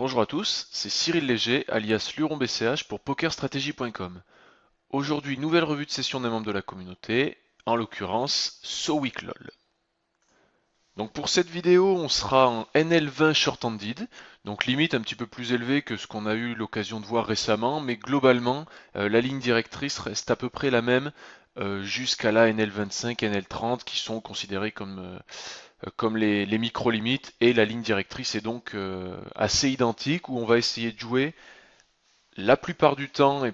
Bonjour à tous, c'est Cyril Léger, alias LuronBCH pour PokerStrategy.com. Aujourd'hui, nouvelle revue de session des membres de la communauté, en l'occurrence SoWeekLol. Donc pour cette vidéo, on sera en NL20 short-handed, donc limite un petit peu plus élevé que ce qu'on a eu l'occasion de voir récemment, mais globalement, la ligne directrice reste à peu près la même jusqu'à la NL25, NL30 qui sont considérés comme les micro-limites, et la ligne directrice est donc assez identique où on va essayer de jouer la plupart du temps, et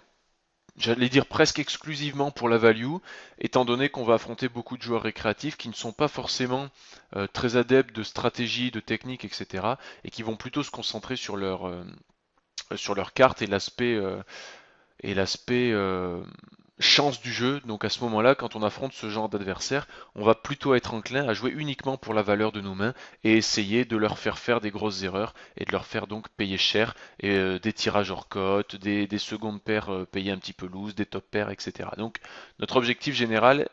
j'allais dire presque exclusivement pour la value, étant donné qu'on va affronter beaucoup de joueurs récréatifs qui ne sont pas forcément très adeptes de stratégie, de technique, etc. et qui vont plutôt se concentrer sur leur carte et l'aspect chance du jeu. Donc à ce moment-là, quand on affronte ce genre d'adversaire, on va plutôt être enclin à jouer uniquement pour la valeur de nos mains et essayer de leur faire des grosses erreurs et de leur faire donc payer cher et des tirages hors cote, des secondes paires payées un petit peu loose, des top paires, etc. Donc notre objectif général,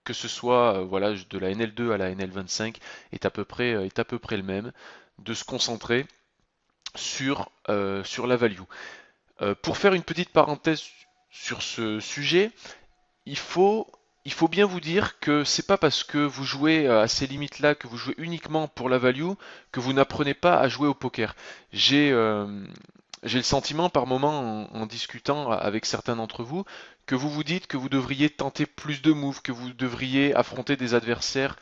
que ce soit voilà de la NL2 à la NL25, est à peu près le même, de se concentrer sur la value. Pour faire une petite parenthèse sur ce sujet, il faut, il faut bien vous dire que c'est pas parce que vous jouez à ces limites-là, que vous jouez uniquement pour la value, que vous n'apprenez pas à jouer au poker. J'ai euh, j'ai le sentiment par moment en discutant avec certains d'entre vous que vous vous dites que vous devriez tenter plus de moves, que vous devriez affronter des adversaires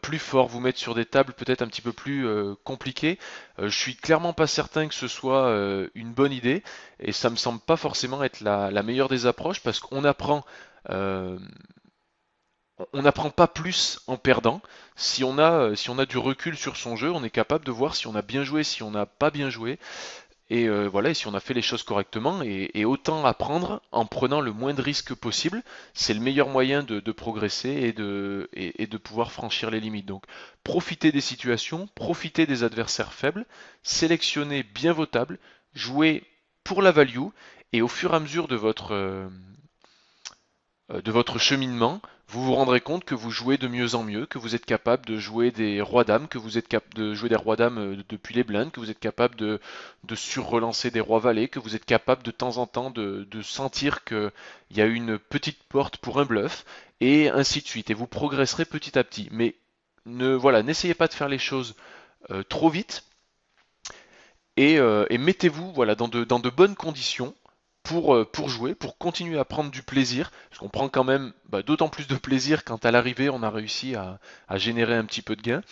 plus forts, vous mettre sur des tables peut-être un petit peu plus compliquées. Je suis clairement pas certain que ce soit une bonne idée et ça me semble pas forcément être la meilleure des approches parce qu'on apprend euh, on n'apprend pas plus en perdant. Si on a du recul sur son jeu, on est capable de voir si on a bien joué, si on n'a pas bien joué, et voilà, et si on a fait les choses correctement. Et autant apprendre en prenant le moins de risques possible. C'est le meilleur moyen de progresser et de pouvoir franchir les limites. Donc, profitez des situations, profitez des adversaires faibles, sélectionnez bien vos tables, jouez pour la value, et au fur et à mesure de votre cheminement, vous vous rendrez compte que vous jouez de mieux en mieux, que vous êtes capable de jouer des rois dames, que vous êtes capable de jouer des rois dames depuis les blindes, que vous êtes capable de surrelancer des rois valets, que vous êtes capable de temps en temps de sentir qu'il y a une petite porte pour un bluff, et ainsi de suite. Et vous progresserez petit à petit. Mais voilà, n'essayez pas de faire les choses trop vite, et mettez-vous voilà, dans de bonnes conditions pour jouer, pour continuer à prendre du plaisir, parce qu'on prend quand même d'autant plus de plaisir quand à l'arrivée on a réussi à générer un petit peu de gain.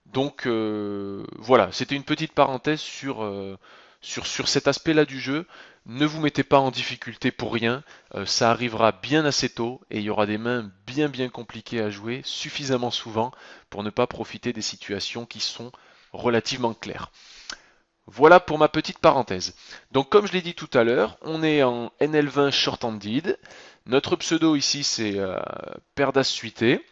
Donc voilà, c'était une petite parenthèse sur cet aspect-là du jeu. Ne vous mettez pas en difficulté pour rien, ça arrivera bien assez tôt et il y aura des mains bien compliquées à jouer suffisamment souvent pour ne pas profiter des situations qui sont relativement claires. Voilà pour ma petite parenthèse. Donc comme je l'ai dit tout à l'heure, on est en NL20 short-handed. Notre pseudo ici c'est paire d'as suité.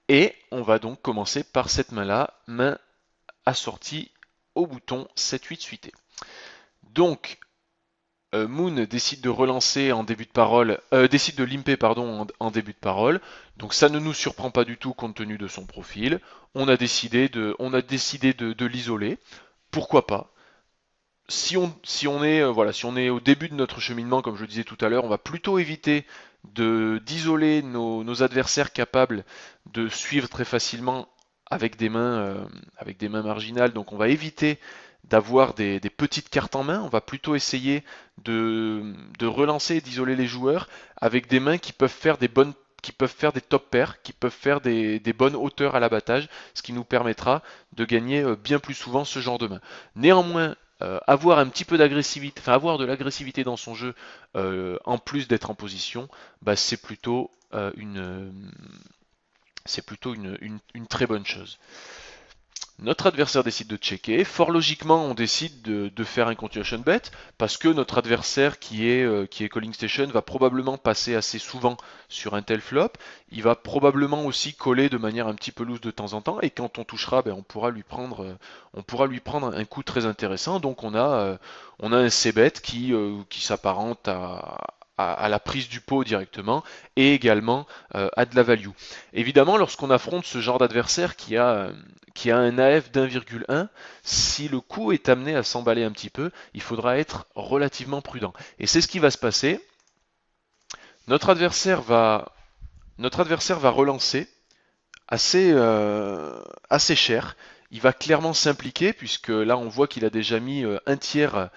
Et on va donc commencer par cette main-là, main assortie au bouton 7-8 suité. Donc Moon décide de relancer en début de parole, décide de limper pardon en début de parole. Donc ça ne nous surprend pas du tout compte tenu de son profil. On a décidé de l'isoler. Pourquoi pas? Si on est au début de notre cheminement, comme je le disais tout à l'heure, on va plutôt éviter d'isoler nos adversaires capables de suivre très facilement avec des mains marginales. Donc on va éviter d'avoir des petites cartes en main. On va plutôt essayer de relancer et d'isoler les joueurs avec des mains qui peuvent faire des top pairs, qui peuvent faire des bonnes hauteurs à l'abattage, ce qui nous permettra de gagner bien plus souvent ce genre de main. Néanmoins, avoir un petit peu d'agressivité, enfin avoir de l'agressivité dans son jeu en plus d'être en position, c'est plutôt une très bonne chose. Notre adversaire décide de checker. Fort logiquement, on décide de faire un continuation bet parce que notre adversaire qui est Calling Station va probablement passer assez souvent sur un tel flop. Il va probablement aussi coller de manière un petit peu loose de temps en temps et quand on touchera, on pourra lui prendre un coup très intéressant. Donc on a un C-bet qui s'apparente à la prise du pot directement et également à de la value. Évidemment, lorsqu'on affronte ce genre d'adversaire qui a un AF d'1,1, si le coup est amené à s'emballer un petit peu, il faudra être relativement prudent. Et c'est ce qui va se passer. Notre adversaire va relancer assez cher. Il va clairement s'impliquer puisque là on voit qu'il a déjà mis un tiers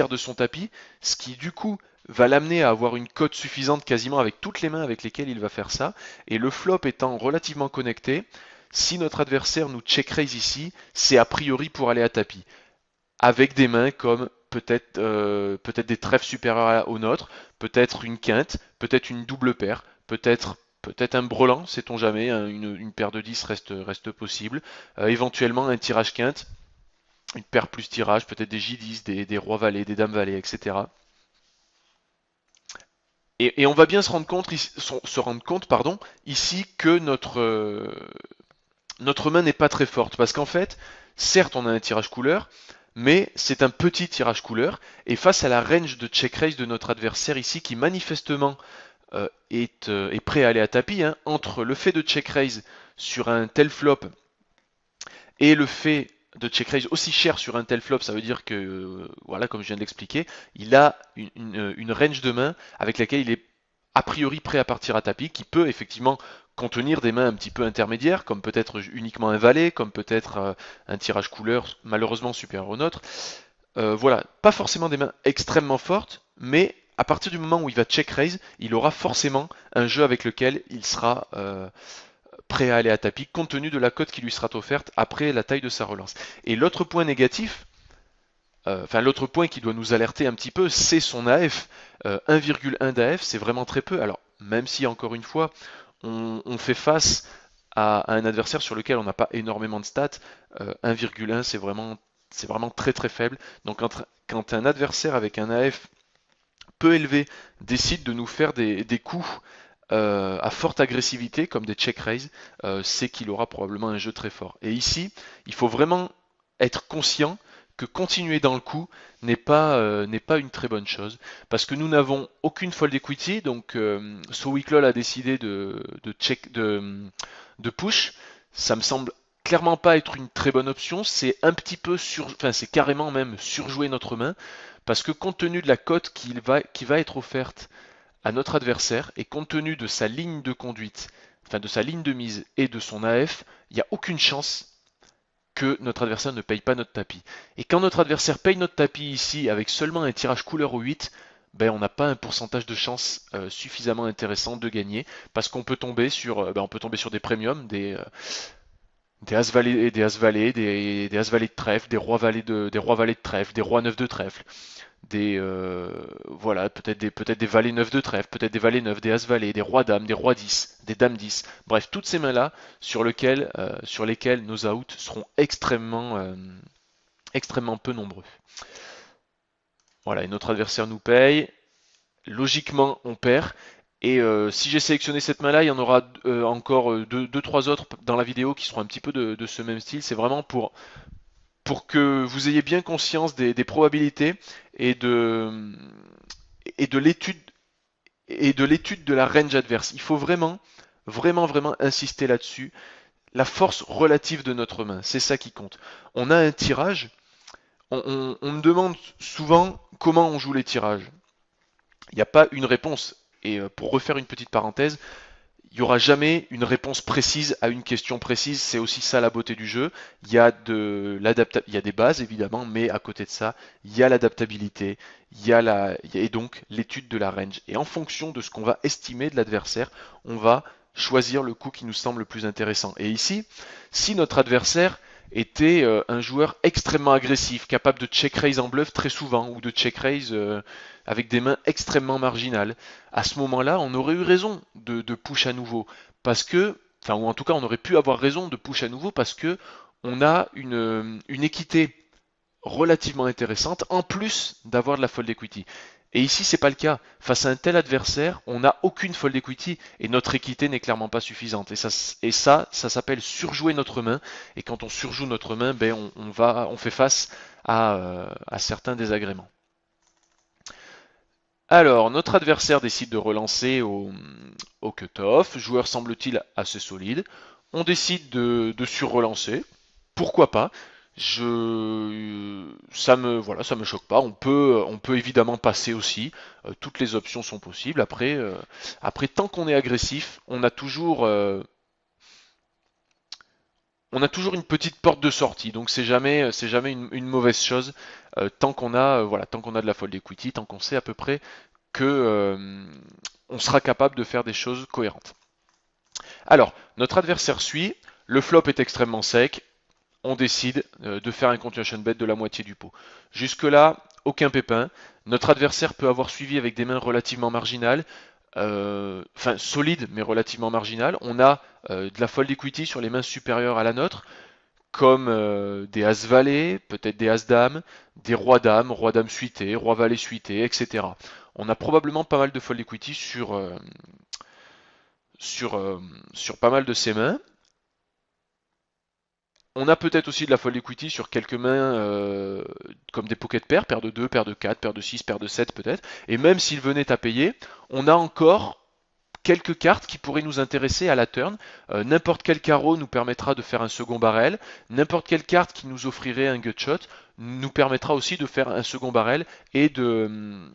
de son tapis, ce qui du coup va l'amener à avoir une cote suffisante quasiment avec toutes les mains avec lesquelles il va faire ça. Et le flop étant relativement connecté, si notre adversaire nous check raise ici, c'est a priori pour aller à tapis. Avec des mains comme peut-être des trèfles supérieurs aux nôtres, peut-être une quinte, peut-être une double paire, peut-être un brelan, sait-on jamais, hein, une paire de 10 reste possible, éventuellement un tirage quinte, une paire plus tirage, peut-être des J10, des rois valets, des dames valets, etc. Et on va bien se rendre compte pardon, ici que notre main n'est pas très forte, parce qu'en fait, certes on a un tirage couleur, mais c'est un petit tirage couleur, et face à la range de check raise de notre adversaire ici, qui manifestement est prêt à aller à tapis, hein, entre le fait de check raise sur un tel flop et le fait de check raise aussi cher sur un tel flop, ça veut dire que, voilà, comme je viens d'expliquer, il a une range de main avec laquelle il est a priori prêt à partir à tapis, qui peut effectivement contenir des mains un petit peu intermédiaires, comme peut-être uniquement un valet, comme peut-être un tirage couleur malheureusement supérieur au nôtre. Voilà, pas forcément des mains extrêmement fortes, mais à partir du moment où il va check raise, il aura forcément un jeu avec lequel il sera prêt à aller à tapis, compte tenu de la cote qui lui sera offerte après la taille de sa relance. Et l'autre point négatif, l'autre point qui doit nous alerter un petit peu, c'est son AF. 1,1 d'AF, c'est vraiment très peu. Alors, même si encore une fois, on fait face à un adversaire sur lequel on n'a pas énormément de stats, 1,1 c'est vraiment très très faible. Donc quand un adversaire avec un AF peu élevé décide de nous faire des coups à forte agressivité, comme des check raise, c'est qu'il aura probablement un jeu très fort. Et ici, il faut vraiment être conscient que continuer dans le coup n'est pas une très bonne chose, parce que nous n'avons aucune fold equity, donc SoWeekLol a décidé de push. Ça me semble clairement pas être une très bonne option, c'est un petit peu c'est carrément même surjouer notre main, parce que compte tenu de la cote qui va être offerte à notre adversaire et compte tenu de sa ligne de conduite, enfin de sa ligne de mise et de son AF, il n'y a aucune chance que notre adversaire ne paye pas notre tapis. Et quand notre adversaire paye notre tapis ici avec seulement un tirage couleur au 8, ben on n'a pas un pourcentage de chance suffisamment intéressant de gagner parce qu'on peut tomber sur des premiums, des as-valets, des as-valets de trèfle, des rois valets de trèfle, des rois neufs de trèfle, voilà, peut-être des valets 9 de trèfle, peut-être des valets 9, des as valets, des rois dames, des rois 10, des dames 10. Bref, toutes ces mains-là sur lesquelles nos outs seront extrêmement peu nombreux. Voilà, et notre adversaire nous paye. Logiquement, on perd. Et si j'ai sélectionné cette main-là, il y en aura encore 2-3 autres dans la vidéo qui seront un petit peu de ce même style. C'est vraiment pour que vous ayez bien conscience des probabilités et de, et de l'étude de la range adverse. Il faut vraiment insister là-dessus. La force relative de notre main, c'est ça qui compte. On a un tirage. On me demande souvent comment on joue les tirages. Il n'y a pas une réponse. Et pour refaire une petite parenthèse, il n'y aura jamais une réponse précise à une question précise. C'est aussi ça la beauté du jeu. Il y a il y a des bases évidemment, mais à côté de ça, il y a l'adaptabilité, et donc l'étude de la range. Et en fonction de ce qu'on va estimer de l'adversaire, on va choisir le coup qui nous semble le plus intéressant. Et ici, si notre adversaire était un joueur extrêmement agressif, capable de check raise en bluff très souvent, ou de check raise avec des mains extrêmement marginales, à ce moment-là, on aurait eu raison de push à nouveau, parce que, enfin, ou en tout cas, on aurait pu avoir raison de push à nouveau parce que on a une équité relativement intéressante, en plus d'avoir de la fold equity. Et ici, c'est pas le cas. Face à un tel adversaire, on n'a aucune fold equity et notre équité n'est clairement pas suffisante. Et ça s'appelle surjouer notre main. Et quand on surjoue notre main, ben on fait face à certains désagréments. Alors, notre adversaire décide de relancer au cut-off. Joueur semble-t-il assez solide. On décide de sur-relancer. Pourquoi pas? Voilà, ça me choque pas. On peut évidemment passer aussi. Toutes les options sont possibles. Après, tant qu'on est agressif, on a toujours une petite porte de sortie. Donc c'est jamais une mauvaise chose tant qu'on a de la fold equity, tant qu'on sait à peu près que on sera capable de faire des choses cohérentes. Alors, notre adversaire suit, le flop est extrêmement sec, on décide de faire un continuation bet de la moitié du pot. Jusque-là, aucun pépin. Notre adversaire peut avoir suivi avec des mains relativement marginales, enfin solides mais relativement marginales. On a de la fold equity sur les mains supérieures à la nôtre, comme des as-valet, peut-être des as-dames, des rois-dames, roi-dame suité, roi-valet suité, etc. On a probablement pas mal de fold equity sur, euh, sur pas mal de ces mains. On a peut-être aussi de la fold equity sur quelques mains comme des pocket pairs, paire de 2, paire de 4, paire de 6, paire de 7 peut-être. Et même s'il venait à payer, on a encore quelques cartes qui pourraient nous intéresser à la turn. N'importe quel carreau nous permettra de faire un second barrel. N'importe quelle carte qui nous offrirait un gutshot nous permettra aussi de faire un second barrel et de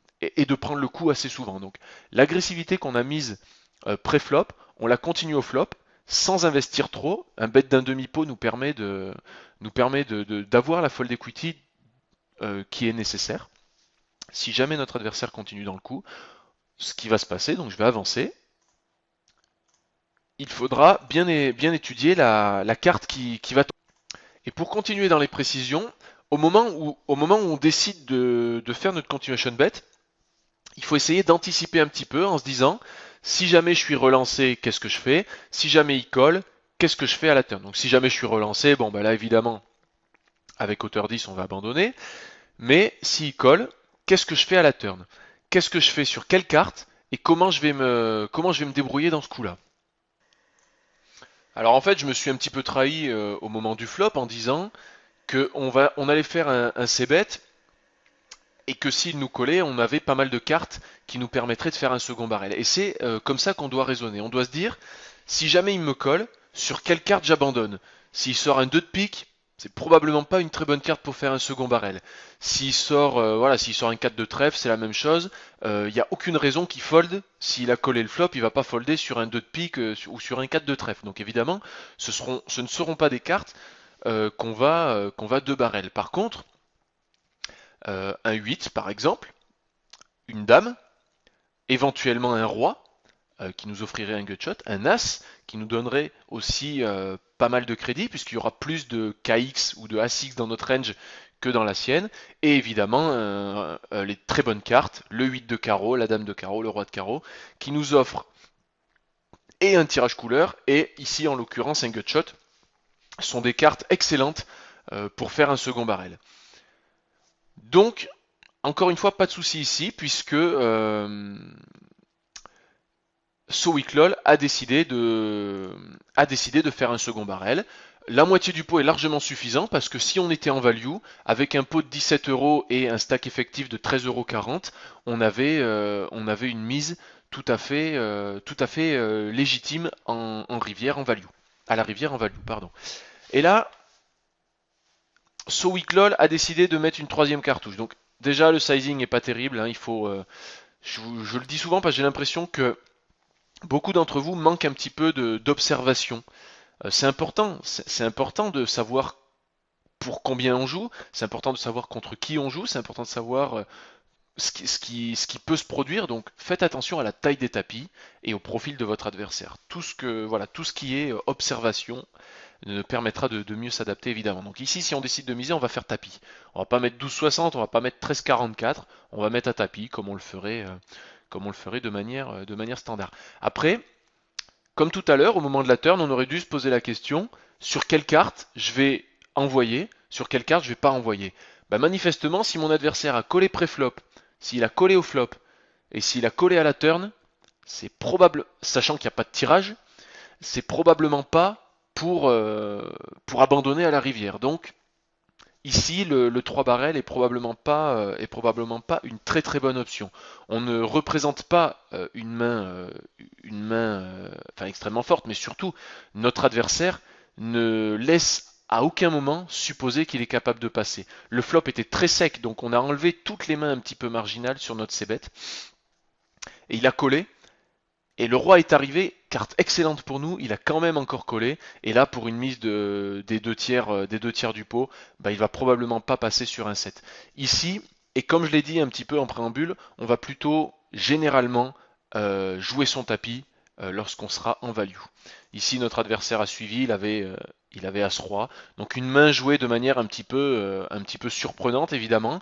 prendre le coup assez souvent. Donc l'agressivité qu'on a mise pré-flop, on la continue au flop sans investir trop. Un bet d'un demi-pot d'avoir la fold equity qui est nécessaire. Si jamais notre adversaire continue dans le coup, ce qui va se passer, donc je vais avancer. Il faudra bien étudier la carte qui va tomber. Et pour continuer dans les précisions, au moment où on décide de faire notre continuation bet, il faut essayer d'anticiper un petit peu en se disant, si jamais je suis relancé, qu'est-ce que je fais? Si jamais il colle, qu'est-ce que je fais à la turn? Donc si jamais je suis relancé, bon bah là évidemment, avec hauteur 10, on va abandonner. Mais s'il colle, qu'est-ce que je fais à la turn? Qu'est-ce que je fais sur quelle carte? Et comment je vais me débrouiller dans ce coup-là? Alors en fait, je me suis un petit peu trahi au moment du flop en disant qu'on allait faire un c-bet et que s'il nous collait, on avait pas mal de cartes qui nous permettraient de faire un second barrel. Et c'est comme ça qu'on doit raisonner. On doit se dire, si jamais il me colle, sur quelle carte j'abandonne? S'il sort un 2 de pique, c'est probablement pas une très bonne carte pour faire un second barrel. S'il sort un 4 de trèfle, c'est la même chose. Il n'y a aucune raison qu'il fold. S'il a collé le flop, il va pas folder sur un 2 de pique ou sur un 4 de trèfle. Donc évidemment, ce ne seront pas des cartes qu'on va 2 barrel. Par contre, un 8 par exemple, une dame, éventuellement un roi qui nous offrirait un gutshot, un as qui nous donnerait aussi pas mal de crédit puisqu'il y aura plus de KX ou de ASX dans notre range que dans la sienne, et évidemment les très bonnes cartes, le 8 de carreau, la dame de carreau, le roi de carreau, qui nous offrent et un tirage couleur, et ici en l'occurrence un gutshot, sont des cartes excellentes pour faire un second barrel. Donc, encore une fois, pas de souci ici, puisque SoWeekLol a décidé de faire un second barrel. La moitié du pot est largement suffisant parce que si on était en value, avec un pot de 17 euros et un stack effectif de 13,40 €, on avait une mise tout à fait légitime en rivière en value. À la rivière en value, pardon. Et là, SoWeekLol a décidé de mettre une troisième cartouche. Donc déjà le sizing n'est pas terrible, hein, je le dis souvent parce que j'ai l'impression que beaucoup d'entre vous manquent un petit peu d'observation. C'est important de savoir pour combien on joue, c'est important de savoir contre qui on joue, c'est important de savoir ce qui peut se produire. Donc faites attention à la taille des tapis et au profil de votre adversaire. Tout ce qui est observation permettra de mieux s'adapter évidemment. Donc ici, si on décide de miser, on va faire tapis. On va pas mettre 12,60, on va pas mettre 13,44, on va mettre à tapis comme on le ferait de manière standard. Après, comme tout à l'heure, au moment de la turn, on aurait dû se poser la question sur quelle carte je vais envoyer, sur quelle carte je vais pas envoyer. Bah, manifestement, si mon adversaire a collé pré-flop, s'il a collé au flop et s'il a collé à la turn, c'est probable, sachant qu'il n'y a pas de tirage, c'est probablement pas pour abandonner à la rivière. Donc, Ici, le 3 barrels est probablement pas une très très bonne option. On ne représente pas enfin, extrêmement forte, mais surtout, notre adversaire ne laisse à aucun moment supposer qu'il est capable de passer. Le flop était très sec, donc on a enlevé toutes les mains un petit peu marginales sur notre c-bet, et il a collé. Et le roi est arrivé, carte excellente pour nous, il a quand même encore collé, et là pour une mise des deux tiers du pot, bah, il va probablement pas passer sur un 7. Ici, et comme je l'ai dit un petit peu en préambule, on va plutôt généralement jouer son tapis lorsqu'on sera en value. Ici notre adversaire a suivi, il avait As-Roi, donc une main jouée de manière un petit peu surprenante évidemment,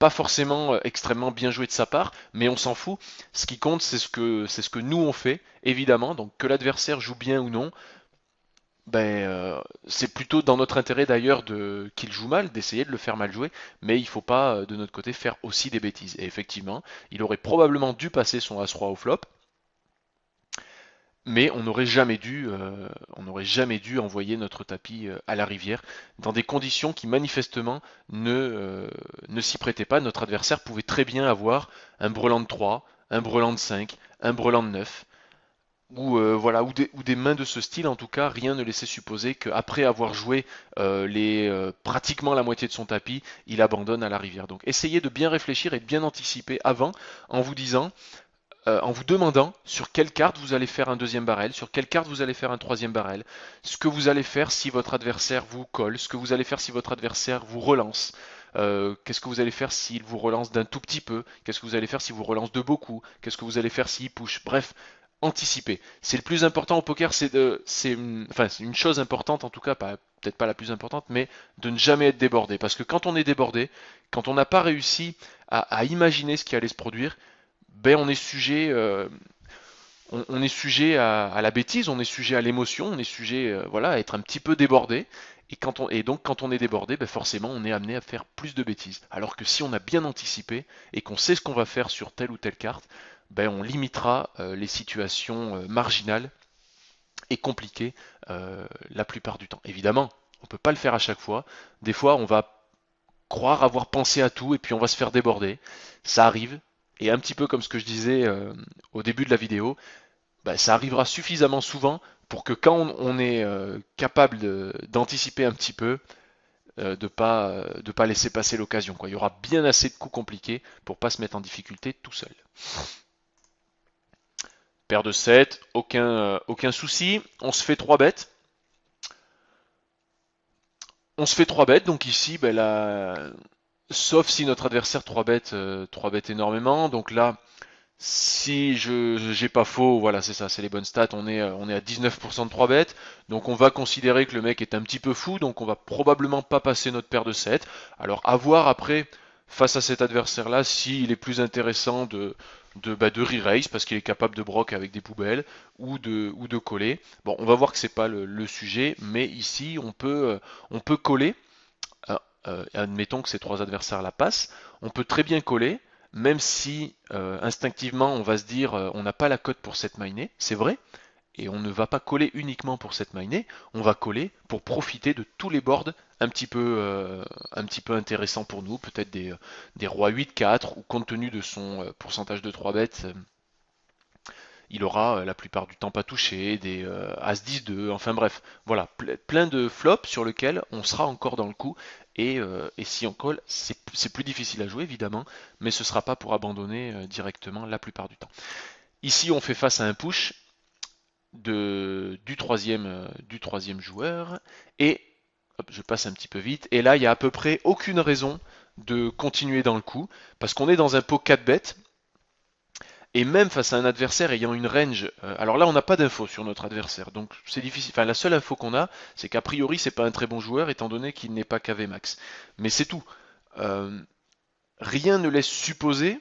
pas forcément extrêmement bien joué de sa part, mais on s'en fout. Ce qui compte, c'est ce que nous on fait, évidemment. Donc que l'adversaire joue bien ou non, c'est plutôt dans notre intérêt d'ailleurs qu'il joue mal, d'essayer de le faire mal jouer, mais il faut pas de notre côté faire aussi des bêtises. Et effectivement, il aurait probablement dû passer son As-Roi au flop, mais on n'aurait jamais dû envoyer notre tapis à la rivière dans des conditions qui manifestement ne s'y prêtaient pas. Notre adversaire pouvait très bien avoir un brelan de 3, un brelan de 5, un brelan de 9, ou des mains de ce style. En tout cas, rien ne laissait supposer qu'après avoir joué pratiquement la moitié de son tapis, il abandonne à la rivière. Donc essayez de bien réfléchir et de bien anticiper avant en vous disant en vous demandant sur quelle carte vous allez faire un deuxième barrel, sur quelle carte vous allez faire un troisième barrel, ce que vous allez faire si votre adversaire vous colle, ce que vous allez faire si votre adversaire vous relance, qu'est-ce que vous allez faire s'il vous relance d'un tout petit peu, qu'est-ce que vous allez faire s'il vous relance de beaucoup, qu'est-ce que vous allez faire s'il push, bref, anticiper. C'est le plus important au poker, c'est une chose importante en tout cas, peut-être pas la plus importante, mais de ne jamais être débordé. Parce que quand on est débordé, quand on n'a pas réussi à imaginer ce qui allait se produire, ben on est sujet à la bêtise, on est sujet à l'émotion, on est sujet voilà, à être un petit peu débordé. Et donc quand on est débordé, ben forcément on est amené à faire plus de bêtises. Alors que si on a bien anticipé et qu'on sait ce qu'on va faire sur telle ou telle carte, ben on limitera les situations marginales et compliquées la plupart du temps. Évidemment, on ne peut pas le faire à chaque fois. Des fois, on va croire avoir pensé à tout et puis on va se faire déborder. Ça arrive. Et un petit peu comme ce que je disais au début de la vidéo, bah, ça arrivera suffisamment souvent pour que quand on est capable d'anticiper un petit peu, de pas laisser passer l'occasion, quoi. Il y aura bien assez de coups compliqués pour pas se mettre en difficulté tout seul. Paire de 7, aucun souci. On se fait 3 bêtes. On se fait 3 bêtes, donc ici, ben là, sauf si notre adversaire 3 bêtes énormément. Donc là, si je j'ai pas faux, voilà, c'est ça, c'est les bonnes stats. On est à 19% de 3 bêtes. Donc on va considérer que le mec est un petit peu fou. Donc on va probablement pas passer notre paire de 7. Alors à voir après, face à cet adversaire-là, s'il est plus intéressant de re-raise parce qu'il est capable de broc avec des poubelles ou de coller. Bon, on va voir que c'est pas le sujet, mais ici on peut coller. Admettons que ces trois adversaires la passent, on peut très bien coller, même si instinctivement on va se dire on n'a pas la cote pour cette mainée, c'est vrai, et on ne va pas coller uniquement pour cette mainée, on va coller pour profiter de tous les boards un petit peu intéressants pour nous, peut-être des rois 8-4, ou compte tenu de son pourcentage de 3 bêtes, il aura la plupart du temps pas touché, des As 10-2, enfin bref, voilà, plein de flops sur lesquels on sera encore dans le coup, et si on colle, c'est plus difficile à jouer évidemment, mais ce sera pas pour abandonner directement la plupart du temps. Ici on fait face à un push du troisième joueur, et hop, je passe un petit peu vite, et là il y a à peu près aucune raison de continuer dans le coup, parce qu'on est dans un pot 4 bêtes, et même face à un adversaire ayant une range, alors là on n'a pas d'infos sur notre adversaire, donc c'est difficile. Enfin la seule info qu'on a, c'est qu'a priori c'est pas un très bon joueur étant donné qu'il n'est pas KV max. Mais c'est tout. Euh, Rien ne laisse supposer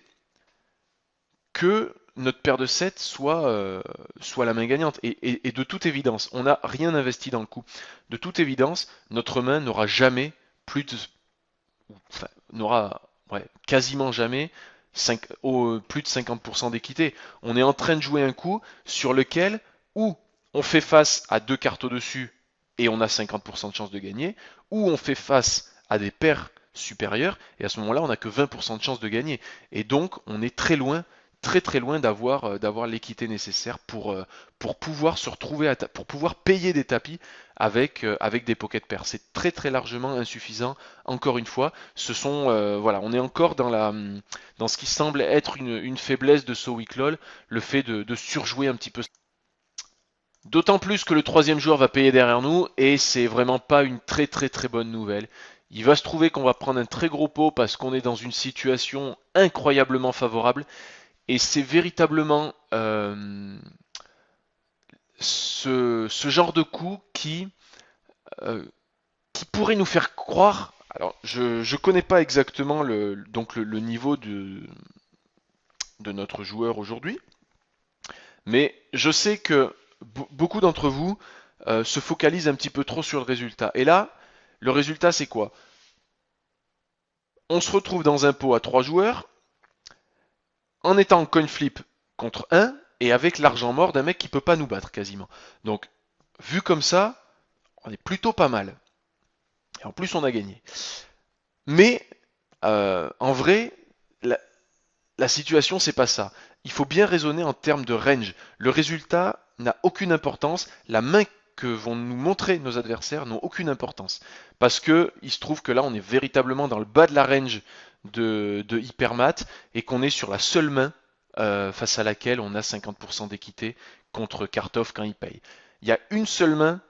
que notre paire de 7 soit la main gagnante. Et de toute évidence, on n'a rien investi dans le coup. De toute évidence, notre main n'aura jamais plus de, enfin, n'aura ouais, quasiment jamais plus de 50% d'équité. On est en train de jouer un coup sur lequel, ou on fait face à deux cartes au-dessus et on a 50% de chance de gagner, ou on fait face à des paires supérieures, et à ce moment-là, on n'a que 20% de chance de gagner. Et donc, on est très loin, très très loin d'avoir l'équité nécessaire pour pouvoir se retrouver, pour pouvoir payer des tapis avec des pocket pairs. C'est très très largement insuffisant. Encore une fois, voilà, on est encore dans ce qui semble être une faiblesse de SoWeekLol, le fait de surjouer un petit peu. D'autant plus que le troisième joueur va payer derrière nous et c'est vraiment pas une très très très bonne nouvelle. Il va se trouver qu'on va prendre un très gros pot parce qu'on est dans une situation incroyablement favorable et c'est véritablement ce genre de coup euh, qui pourrait nous faire croire. Alors, je ne connais pas exactement le niveau de notre joueur aujourd'hui, mais je sais que beaucoup d'entre vous se focalisent un petit peu trop sur le résultat. Et là, le résultat, c'est quoi? On se retrouve dans un pot à 3 joueurs, en étant en coin flip contre 1, et avec l'argent mort d'un mec qui peut pas nous battre quasiment. Donc, vu comme ça, on est plutôt pas mal. Et en plus, on a gagné. Mais, en vrai, la, la situation, c'est pas ça. Il faut bien raisonner en termes de range. Le résultat n'a aucune importance. La main que vont nous montrer nos adversaires n'ont aucune importance. Parce que il se trouve que là, on est véritablement dans le bas de la range de Hypermat et qu'on est sur la seule main face à laquelle on a 50% d'équité contre Kartov quand il paye. Il y a une seule main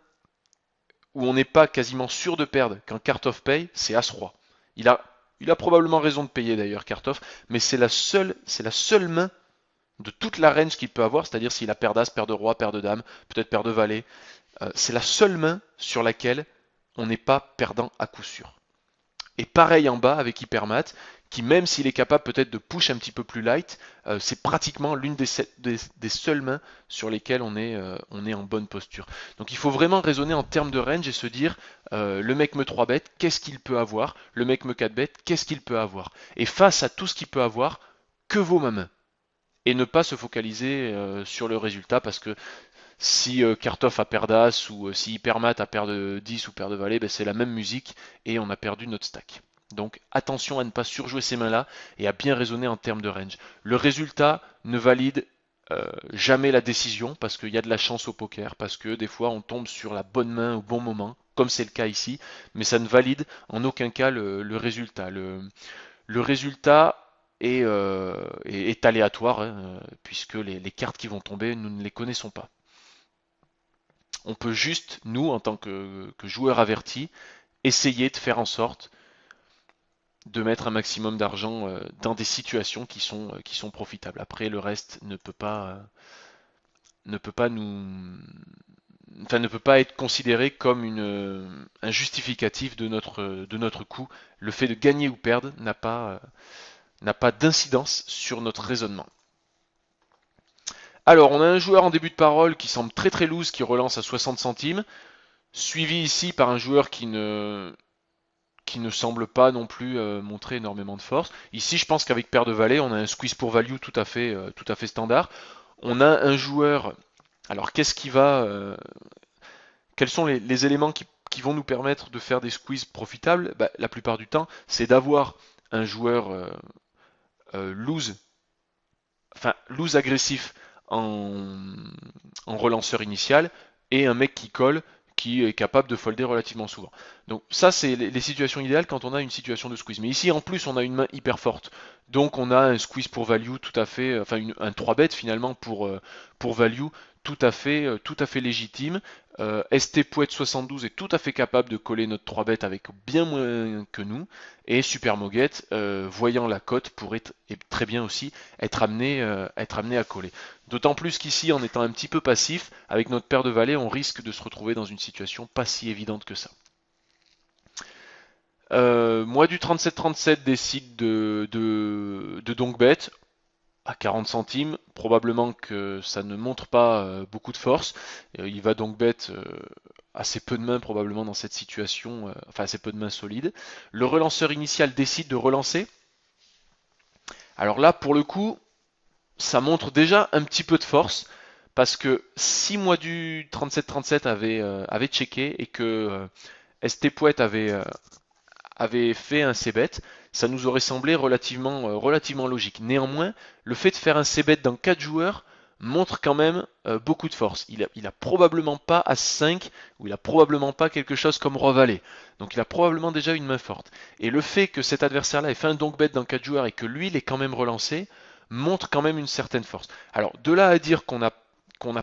où on n'est pas quasiment sûr de perdre quand Kartov paye, c'est As-Roi. Il a, il a probablement raison de payer d'ailleurs Kartov, mais c'est la seule main de toute la range qu'il peut avoir, c'est-à-dire s'il a paire d'As, paire de Roi, paire de Dame, peut-être paire de Valet. C'est la seule main sur laquelle on n'est pas perdant à coup sûr. Et pareil en bas avec Hypermat, qui même s'il est capable peut-être de push un petit peu plus light, c'est pratiquement l'une des seules mains sur lesquelles on est en bonne posture. Donc il faut vraiment raisonner en termes de range et se dire, le mec me 3 bet, qu'est-ce qu'il peut avoir? Le mec me 4 bet, qu'est-ce qu'il peut avoir? Et face à tout ce qu'il peut avoir, que vaut ma main? Et ne pas se focaliser sur le résultat parce que si Kartoff a paire d'As ou si Hypermat a paire de 10 ou paire de Valet, ben c'est la même musique et on a perdu notre stack. Donc attention à ne pas surjouer ces mains-là et à bien raisonner en termes de range. Le résultat ne valide jamais la décision parce qu'il y a de la chance au poker, parce que des fois on tombe sur la bonne main au bon moment, comme c'est le cas ici, mais ça ne valide en aucun cas le résultat. Le résultat est aléatoire, hein, puisque les cartes qui vont tomber, nous ne les connaissons pas. On peut juste, nous, en tant que joueurs avertis, essayer de faire en sorte de mettre un maximum d'argent dans des situations qui sont profitables. Après, le reste ne peut pas enfin, ne peut pas être considéré comme un justificatif de notre coup. Le fait de gagner ou perdre n'a pas d'incidence sur notre raisonnement. Alors, on a un joueur en début de parole qui semble très très loose, qui relance à 60 centimes, suivi ici par un joueur qui ne semble pas non plus montrer énormément de force. Ici, je pense qu'avec paire de valet, on a un squeeze pour value tout à fait standard. On a un joueur. Alors, quels sont les éléments qui vont nous permettre de faire des squeezes profitables? Bah, la plupart du temps, c'est d'avoir un joueur loose, enfin loose agressif en, en relanceur initial et un mec qui colle qui est capable de folder relativement souvent. Donc ça c'est les situations idéales quand on a une situation de squeeze. Mais ici en plus on a une main hyper forte. Donc on a un squeeze pour value tout à fait, enfin un 3 bet finalement pour value tout à fait légitime. ST Poète 72 est tout à fait capable de coller notre 3 bet avec bien moins que nous. Et Super Moguette, voyant la cote, pourrait très bien aussi être amené à coller. D'autant plus qu'ici, en étant un petit peu passif, avec notre paire de valets, on risque de se retrouver dans une situation pas si évidente que ça. Moi du 37-37 décide de donc bet à 40 centimes. Probablement que ça ne montre pas beaucoup de force. Il va donc bet assez peu de mains probablement dans cette situation, enfin assez peu de mains solides. Le relanceur initial décide de relancer. Alors là, pour le coup, ça montre déjà un petit peu de force. Parce que si moi du 37-37 avait checké et que ST Poète avait fait un c-bet, ça nous aurait semblé relativement logique. Néanmoins, le fait de faire un c-bet dans 4 joueurs montre quand même beaucoup de force. Il a probablement pas As-5 ou il a probablement pas quelque chose comme Roi-Valet. Donc il a probablement déjà une main forte. Et le fait que cet adversaire-là ait fait un donk bet dans 4 joueurs et que lui l'ait quand même relancé montre quand même une certaine force. Alors de là à dire qu'on n'a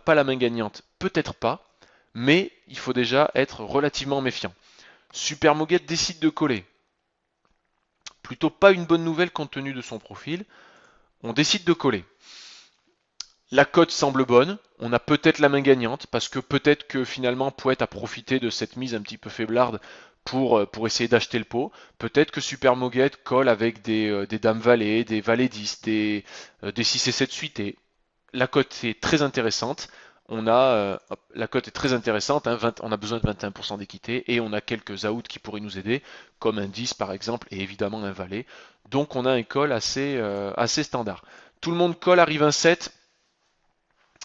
pas la main gagnante, peut-être pas, mais il faut déjà être relativement méfiant. Super Moguette décide de coller. Plutôt pas une bonne nouvelle compte tenu de son profil. On décide de coller. La cote semble bonne, on a peut-être la main gagnante, parce que peut-être que finalement Pouet a profité de cette mise un petit peu faiblarde pour essayer d'acheter le pot. Peut-être que Super Moguette colle avec des dames valets, des valets 10, des 6 et 7 suités. La cote est très intéressante. La cote est très intéressante, hein, on a besoin de 21% d'équité et on a quelques outs qui pourraient nous aider, comme un 10 par exemple et évidemment un valet. Donc on a un call assez standard. Tout le monde colle, arrive un 7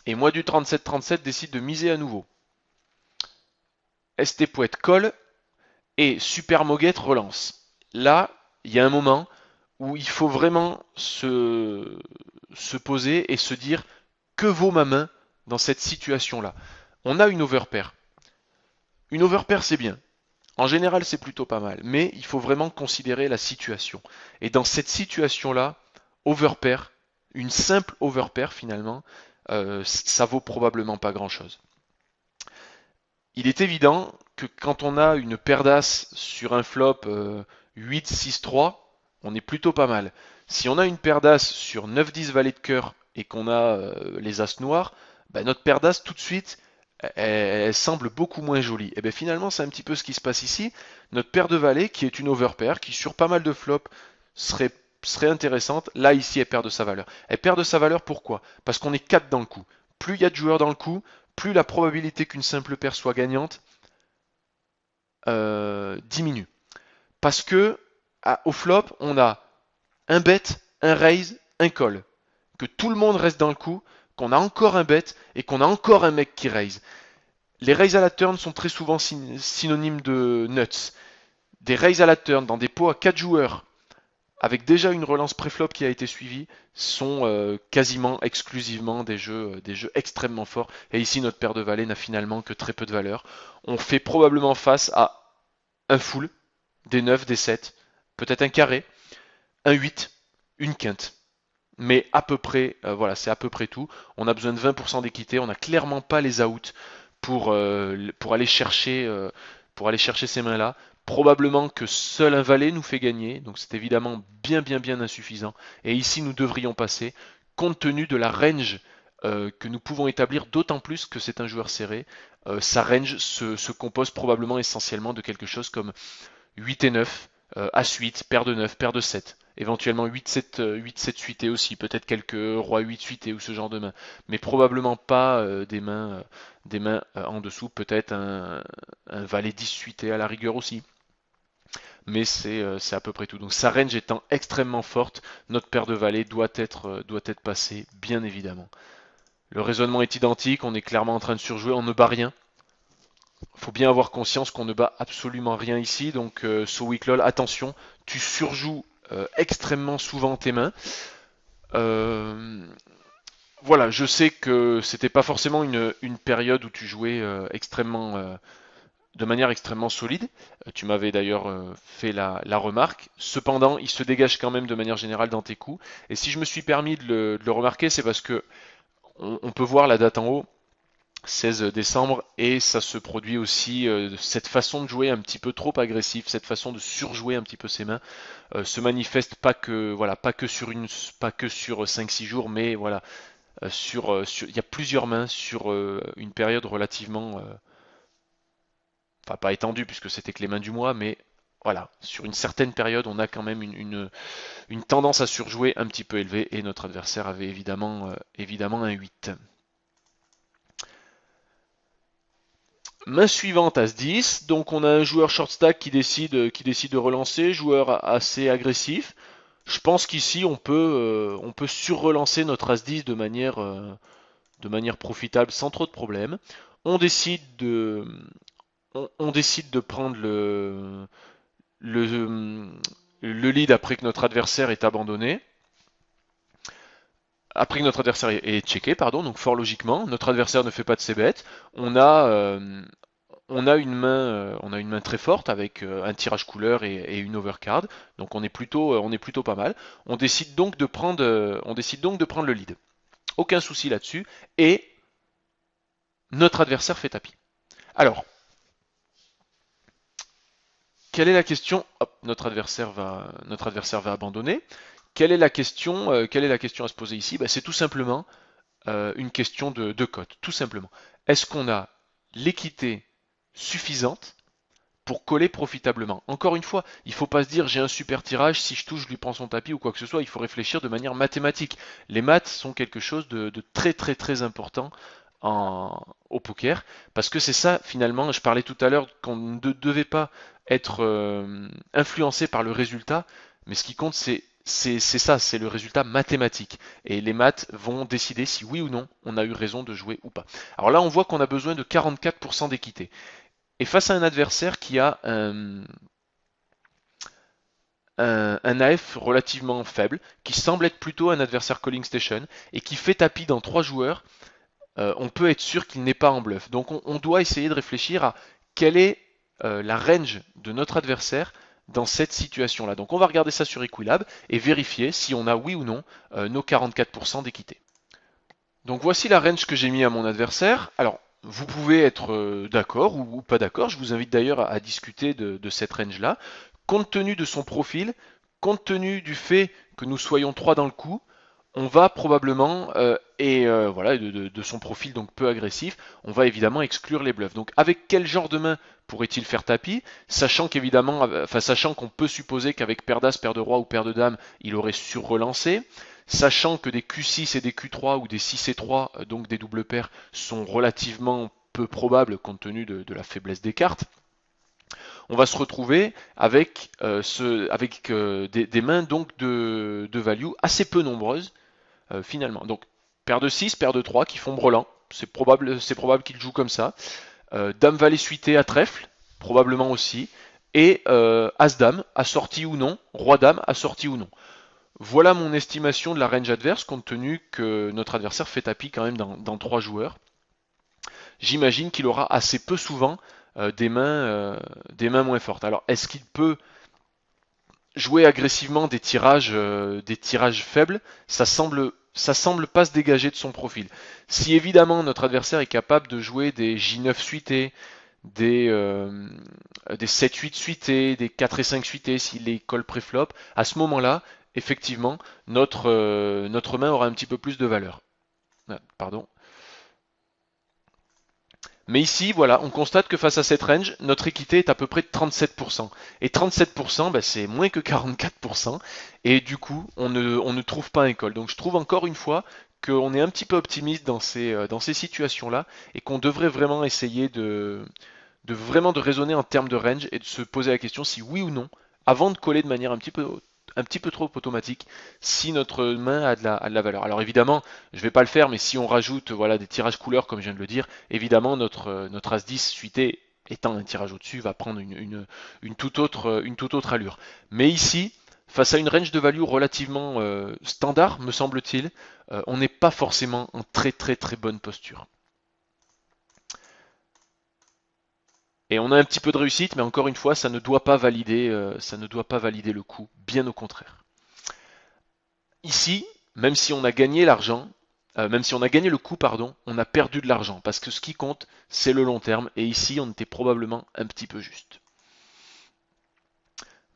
et moi du 37-37 décide de miser à nouveau. ST Poète colle et Super Moguette relance. Là, il y a un moment où il faut vraiment se poser et se dire que vaut ma main dans cette situation-là. On a une overpair. Une overpair, c'est bien. En général, c'est plutôt pas mal. Mais il faut vraiment considérer la situation. Et dans cette situation-là, overpair, une simple overpair finalement, ça vaut probablement pas grand-chose. Il est évident que quand on a une paire d'as sur un flop 8-6-3, on est plutôt pas mal. Si on a une paire d'as sur 9-10 valet de cœur et qu'on a les as noirs, bah, notre paire d'as tout de suite, elle semble beaucoup moins jolie. Et bien finalement, c'est un petit peu ce qui se passe ici. Notre paire de valets, qui est une overpair, qui sur pas mal de flops serait intéressante, là ici elle perd de sa valeur. Elle perd de sa valeur pourquoi? Parce qu'on est 4 dans le coup. Plus il y a de joueurs dans le coup, plus la probabilité qu'une simple paire soit gagnante diminue. Parce que au flop, on a un bet, un raise, un call. Que tout le monde reste dans le coup, qu'on a encore un bet et qu'on a encore un mec qui raise. Les raises à la turn sont très souvent synonymes de nuts. Des raises à la turn dans des pots à 4 joueurs avec déjà une relance préflop qui a été suivie sont quasiment exclusivement des jeux extrêmement forts. Et ici, notre paire de valets n'a finalement que très peu de valeur. On fait probablement face à un full, des 9, des 7, peut-être un carré, un 8, une quinte. Mais à peu près, voilà, c'est à peu près tout. On a besoin de 20% d'équité, on n'a clairement pas les outs pour aller chercher ces mains-là. Probablement que seul un valet nous fait gagner, donc c'est évidemment bien insuffisant. Et ici, nous devrions passer, compte tenu de la range que nous pouvons établir, d'autant plus que c'est un joueur serré. Sa range se compose probablement essentiellement de quelque chose comme 8 et 9, As-8, paire de 9, paire de 7. Éventuellement 8-7 suité aussi, peut-être quelques roi 8 suité ou ce genre de main. Mais probablement pas des mains en dessous, peut-être un valet 10 suité à la rigueur aussi. Mais c'est à peu près tout. Donc sa range étant extrêmement forte, notre paire de valets doit être passée, bien évidemment. Le raisonnement est identique, on est clairement en train de surjouer, on ne bat rien. Faut bien avoir conscience qu'on ne bat absolument rien ici, donc Sowiklol, attention, tu surjoues extrêmement souvent tes mains. Euh, voilà, je sais que c'était pas forcément une période où tu jouais de manière extrêmement solide. Tu m'avais d'ailleurs fait la remarque. Cependant, il se dégage quand même de manière générale dans tes coups. Et si je me suis permis de le remarquer, c'est parce que on peut voir la date en haut. 16 décembre et ça se produit aussi cette façon de jouer un petit peu trop agressif, cette façon de surjouer un petit peu ses mains se manifeste pas que sur 5-6 jours mais voilà il y a plusieurs mains sur une période relativement enfin pas étendue puisque c'était que les mains du mois mais voilà, sur une certaine période, on a quand même une tendance à surjouer un petit peu élevée et notre adversaire avait évidemment un 8. Main suivante As-10, donc on a un joueur short stack qui décide de relancer, joueur assez agressif. Je pense qu'ici on peut surrelancer notre As-10 de manière profitable sans trop de problèmes. On décide de prendre le, le lead après que notre adversaire est abandonné, après que notre adversaire est checké, pardon, donc fort logiquement, notre adversaire ne fait pas de ses bêtes, on a, on a une main très forte avec un tirage couleur et une overcard, donc on est plutôt pas mal. On décide donc de prendre le lead. Aucun souci là-dessus, et notre adversaire fait tapis. Alors, quelle est la question? Hop, notre adversaire va abandonner. Quelle est la question à se poser ici? Ben, c'est tout simplement une question de cote, tout simplement. Est-ce qu'on a l'équité suffisante pour coller profitablement? Encore une fois, il ne faut pas se dire j'ai un super tirage, si je touche, je lui prends son tapis ou quoi que ce soit. Il faut réfléchir de manière mathématique. Les maths sont quelque chose de très très très important au poker, parce que c'est ça finalement, je parlais tout à l'heure qu'on ne devait pas être influencé par le résultat, mais ce qui compte c'est ça, c'est le résultat mathématique. Et les maths vont décider si oui ou non on a eu raison de jouer ou pas. Alors là, on voit qu'on a besoin de 44% d'équité. Et face à un adversaire qui a un AF relativement faible, qui semble être plutôt un adversaire calling station, et qui fait tapis dans 3 joueurs, on peut être sûr qu'il n'est pas en bluff. Donc on doit essayer de réfléchir à quelle est la range de notre adversaire dans cette situation-là. Donc on va regarder ça sur Equilab et vérifier si on a oui ou non nos 44% d'équité. Donc voici la range que j'ai mis à mon adversaire. Alors vous pouvez être d'accord ou pas d'accord. Je vous invite d'ailleurs à discuter de cette range-là. Compte tenu de son profil, compte tenu du fait que nous soyons 3 dans le coup, on va probablement, voilà, de son profil donc peu agressif, on va évidemment exclure les bluffs. Donc avec quel genre de main pourrait-il faire tapis, sachant qu'évidemment, enfin sachant qu'on peut supposer qu'avec paire d'as, paire de roi ou paire de dame, il aurait surrelancé, sachant que des Q6 et des Q3 ou des 6 et 3, donc des doubles paires, sont relativement peu probables compte tenu de la faiblesse des cartes, on va se retrouver avec, des mains donc de value assez peu nombreuses finalement. Donc paire de 6, paire de 3 qui font brelan, c'est probable qu'il joue comme ça. Dame valet suité à trèfle, probablement aussi. Et As-Dame, assorti ou non, Roi-Dame, assorti ou non. Voilà mon estimation de la range adverse, compte tenu que notre adversaire fait tapis quand même dans 3 joueurs. J'imagine qu'il aura assez peu souvent des mains moins fortes. Alors, est-ce qu'il peut jouer agressivement des tirages faibles? Ça semble pas se dégager de son profil. Si évidemment notre adversaire est capable de jouer des J9 suités, des 7-8 suités, des 4 et 5 suités, s'il les colle pré-flop, à ce moment-là, effectivement, notre main aura un petit peu plus de valeur. Ah, pardon. Mais ici, voilà, on constate que face à cette range, notre équité est à peu près de 37%. Et 37%, bah, c'est moins que 44%. Et du coup, on ne trouve pas un call. Donc je trouve encore une fois qu'on est un petit peu optimiste dans ces situations-là et qu'on devrait vraiment essayer de raisonner en termes de range et de se poser la question si oui ou non, avant de coller de manière un petit peu trop automatique, si notre main a de la valeur. Alors évidemment, je ne vais pas le faire, mais si on rajoute voilà, des tirages couleurs, comme je viens de le dire, évidemment notre As-10 suité étant un tirage au-dessus, va prendre une toute autre allure. Mais ici, face à une range de value relativement standard, me semble-t-il, on n'est pas forcément en très très très bonne posture. Et on a un petit peu de réussite, mais encore une fois, ça ne doit pas valider le coup, bien au contraire. Ici, même si on a gagné l'argent, même si on a gagné le coup, pardon, on a perdu de l'argent, parce que ce qui compte, c'est le long terme, et ici, on était probablement un petit peu juste.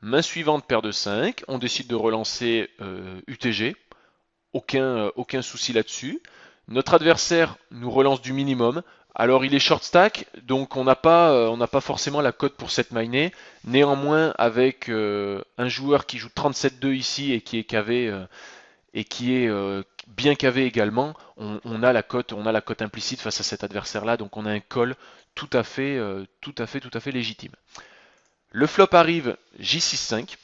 Main suivante, paire de 5, on décide de relancer UTG, aucun souci là-dessus. Notre adversaire nous relance du minimum. Alors il est short stack, donc on n'a pas forcément la cote pour cette miner. Néanmoins, avec un joueur qui joue 37-2 ici et qui est KV et qui est bien KV également, on a la cote implicite face à cet adversaire-là, donc on a un call tout à fait légitime. Le flop arrive J6-5,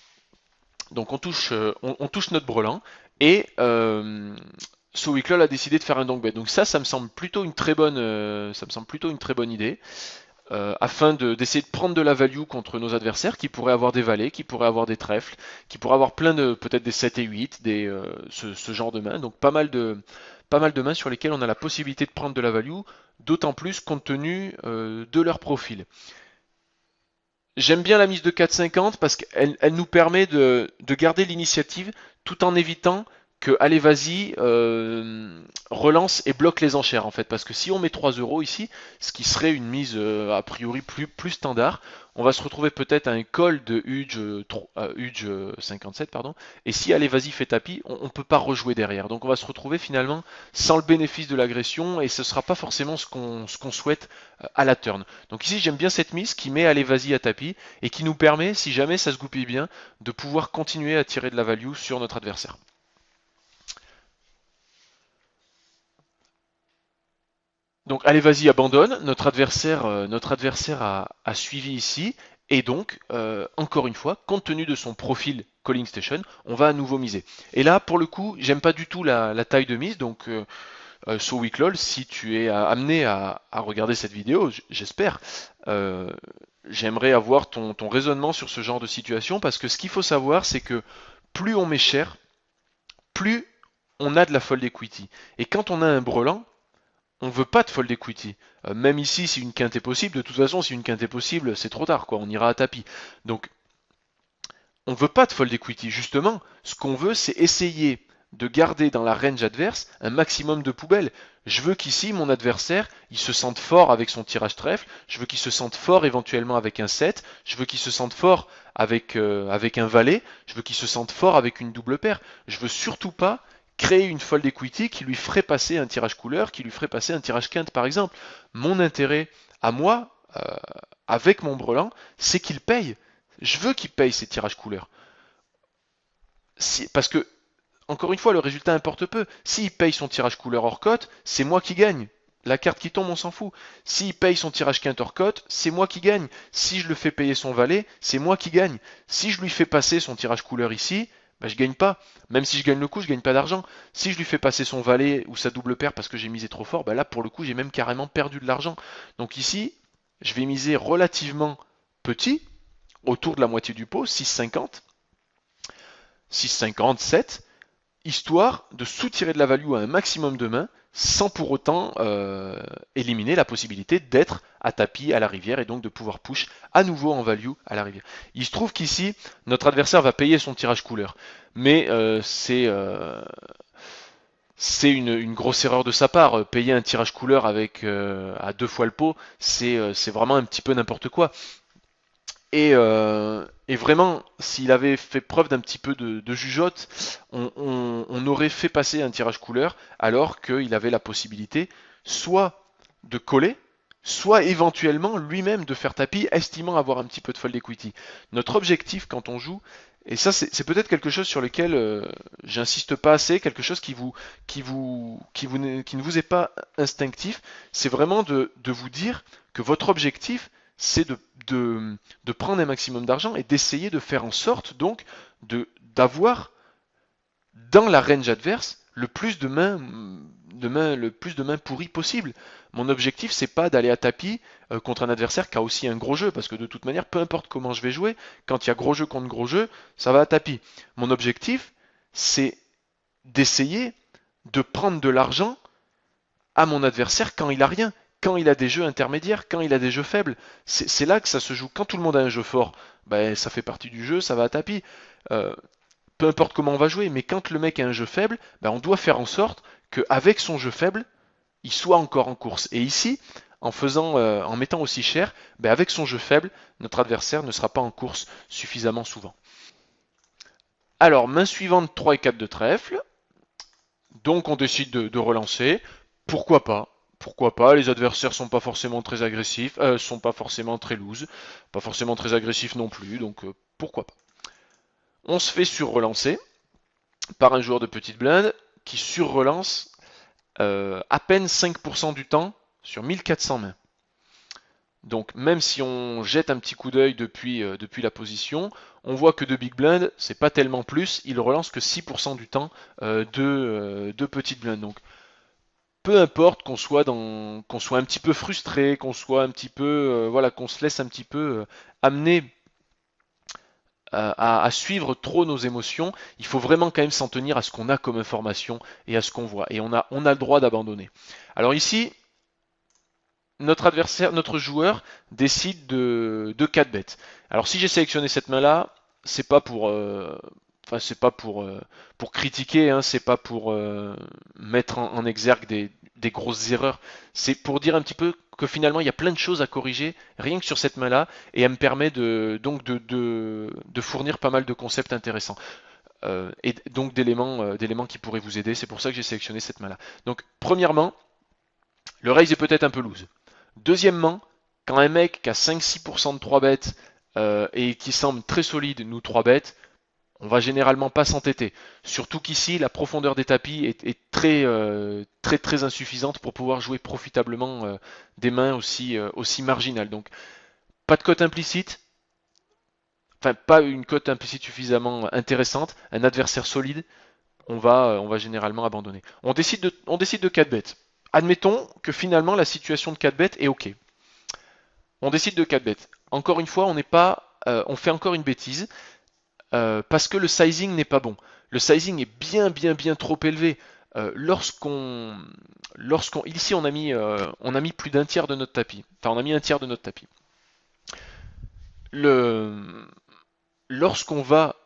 donc on touche notre brelan et SoWeekLol a décidé de faire un donk bet. Donc ça me semble plutôt une très bonne idée. afin d'essayer de prendre de la value contre nos adversaires qui pourraient avoir des valets, qui pourraient avoir des trèfles, qui pourraient avoir plein de peut-être des 7 et 8, ce genre de mains. Donc pas mal de mains sur lesquelles on a la possibilité de prendre de la value, d'autant plus compte tenu de leur profil. J'aime bien la mise de 4,50 parce qu'elle nous permet de garder l'initiative tout en évitant que allez vas-y relance et bloque les enchères en fait, parce que si on met 3 euros ici, ce qui serait une mise a priori plus standard, on va se retrouver peut-être à un call de Huge 57 pardon, et si allez vas-y fait tapis, on peut pas rejouer derrière, donc on va se retrouver finalement sans le bénéfice de l'agression et ce sera pas forcément ce qu'on souhaite à la turn. Donc ici j'aime bien cette mise qui met allez vas-y à tapis et qui nous permet, si jamais ça se goupille bien, de pouvoir continuer à tirer de la value sur notre adversaire. Donc allez vas-y abandonne, notre adversaire a suivi ici, et donc encore une fois, compte tenu de son profil calling station, on va à nouveau miser. Et là pour le coup, j'aime pas du tout la taille de mise, donc So Weak LOL, si tu es amené à regarder cette vidéo, j'espère, euh, j'aimerais avoir ton raisonnement sur ce genre de situation, parce que ce qu'il faut savoir, c'est que plus on met cher, plus on a de la fold equity. Et quand on a un brelan, on veut pas de fold equity. Même ici, si une quinte est possible, de toute façon, si une quinte est possible, c'est trop tard, quoi. On ira à tapis. Donc, on veut pas de fold equity. Justement, ce qu'on veut, c'est essayer de garder dans la range adverse un maximum de poubelles. Je veux qu'ici, mon adversaire, il se sente fort avec son tirage trèfle. Je veux qu'il se sente fort éventuellement avec un 7. Je veux qu'il se sente fort avec un valet. Je veux qu'il se sente fort avec une double paire. Je veux surtout pas créer une fold equity qui lui ferait passer un tirage couleur, qui lui ferait passer un tirage quinte par exemple. Mon intérêt à moi, avec mon brelan, c'est qu'il paye. Je veux qu'il paye ses tirages couleurs. Parce que, encore une fois, le résultat importe peu. S'il paye son tirage couleur hors cote, c'est moi qui gagne. La carte qui tombe, on s'en fout. S'il paye son tirage quinte hors cote, c'est moi qui gagne. Si je le fais payer son valet, c'est moi qui gagne. Si je lui fais passer son tirage couleur ici, bah, je gagne pas. Même si je gagne le coup, je gagne pas d'argent. Si je lui fais passer son valet ou sa double paire parce que j'ai misé trop fort, bah là pour le coup j'ai même carrément perdu de l'argent. Donc ici, je vais miser relativement petit, autour de la moitié du pot, 6,50, 6,50, 7, histoire de soutirer de la value à un maximum de mains sans pour autant éliminer la possibilité d'être à tapis à la rivière et donc de pouvoir push à nouveau en value à la rivière. Il se trouve qu'ici, notre adversaire va payer son tirage couleur, mais c'est une grosse erreur de sa part. Payer un tirage couleur avec à 2 fois le pot, c'est vraiment un petit peu n'importe quoi. Et vraiment, s'il avait fait preuve d'un petit peu de jugeote, on aurait fait passer un tirage couleur alors qu'il avait la possibilité soit de coller, soit éventuellement lui-même de faire tapis, estimant avoir un petit peu de fold equity. Notre objectif quand on joue, et ça c'est peut-être quelque chose sur lequel j'insiste pas assez, quelque chose qui ne vous est pas instinctif, c'est vraiment de vous dire que votre objectif c'est de prendre un maximum d'argent et d'essayer de faire en sorte donc d'avoir dans la range adverse le plus de mains pourries possible. Mon objectif, c'est pas d'aller à tapis contre un adversaire qui a aussi un gros jeu, parce que de toute manière, peu importe comment je vais jouer, quand il y a gros jeu contre gros jeu, ça va à tapis. Mon objectif, c'est d'essayer de prendre de l'argent à mon adversaire quand il a rien, quand il a des jeux intermédiaires, quand il a des jeux faibles. C'est là que ça se joue. Quand tout le monde a un jeu fort, ben, ça fait partie du jeu, ça va à tapis. Euh, Peu importe comment on va jouer, mais quand le mec a un jeu faible, ben, on doit faire en sorte qu'avec son jeu faible, il soit encore en course. Et ici, en mettant aussi cher, ben, avec son jeu faible, notre adversaire ne sera pas en course suffisamment souvent. Alors, main suivante, 3 et 4 de trèfle. Donc on décide de relancer. Pourquoi pas? Pourquoi pas? Les adversaires sont pas forcément très agressifs, sont pas forcément très loose, pas forcément très agressifs non plus, donc pourquoi pas? On se fait sur-relancer par un joueur de petite blinde qui sur-relance à peine 5% du temps sur 1400 mains. Donc même si on jette un petit coup d'œil depuis la position, on voit que de Big Blind, c'est pas tellement plus, il relance que 6% du temps de petite blind. Donc peu importe qu'on soit un petit peu frustré, qu'on soit un petit peu, voilà, qu'on se laisse un petit peu amener à suivre trop nos émotions, il faut vraiment quand même s'en tenir à ce qu'on a comme information et à ce qu'on voit. Et on a le droit d'abandonner. Alors ici, notre adversaire, notre joueur décide de 4 bêtes. Alors si j'ai sélectionné cette main-là, c'est pas pour, enfin c'est pas pour critiquer, hein, c'est pas pour mettre en exergue des grosses erreurs. C'est pour dire un petit peu que finalement il y a plein de choses à corriger rien que sur cette main-là, et elle me permet de fournir pas mal de concepts intéressants. Et donc d'éléments qui pourraient vous aider. C'est pour ça que j'ai sélectionné cette main-là. Donc premièrement, le raise est peut-être un peu loose. Deuxièmement, quand un mec qui a 5-6% de 3 bêtes et qui semble très solide nous 3 bêtes, on va généralement pas s'entêter. Surtout qu'ici, la profondeur des tapis est très insuffisante pour pouvoir jouer profitablement des mains aussi marginales. Donc, pas de cote implicite, enfin pas une cote implicite suffisamment intéressante, un adversaire solide, on va généralement abandonner. On décide de 4 bêtes. Admettons que finalement la situation de 4 bêtes est OK. On décide de 4 bêtes. Encore une fois, on fait encore une bêtise parce que le sizing n'est pas bon. Le sizing est bien trop élevé. Ici on a mis plus d'un tiers de notre tapis. Enfin, on a mis un tiers de notre tapis. Lorsqu'on va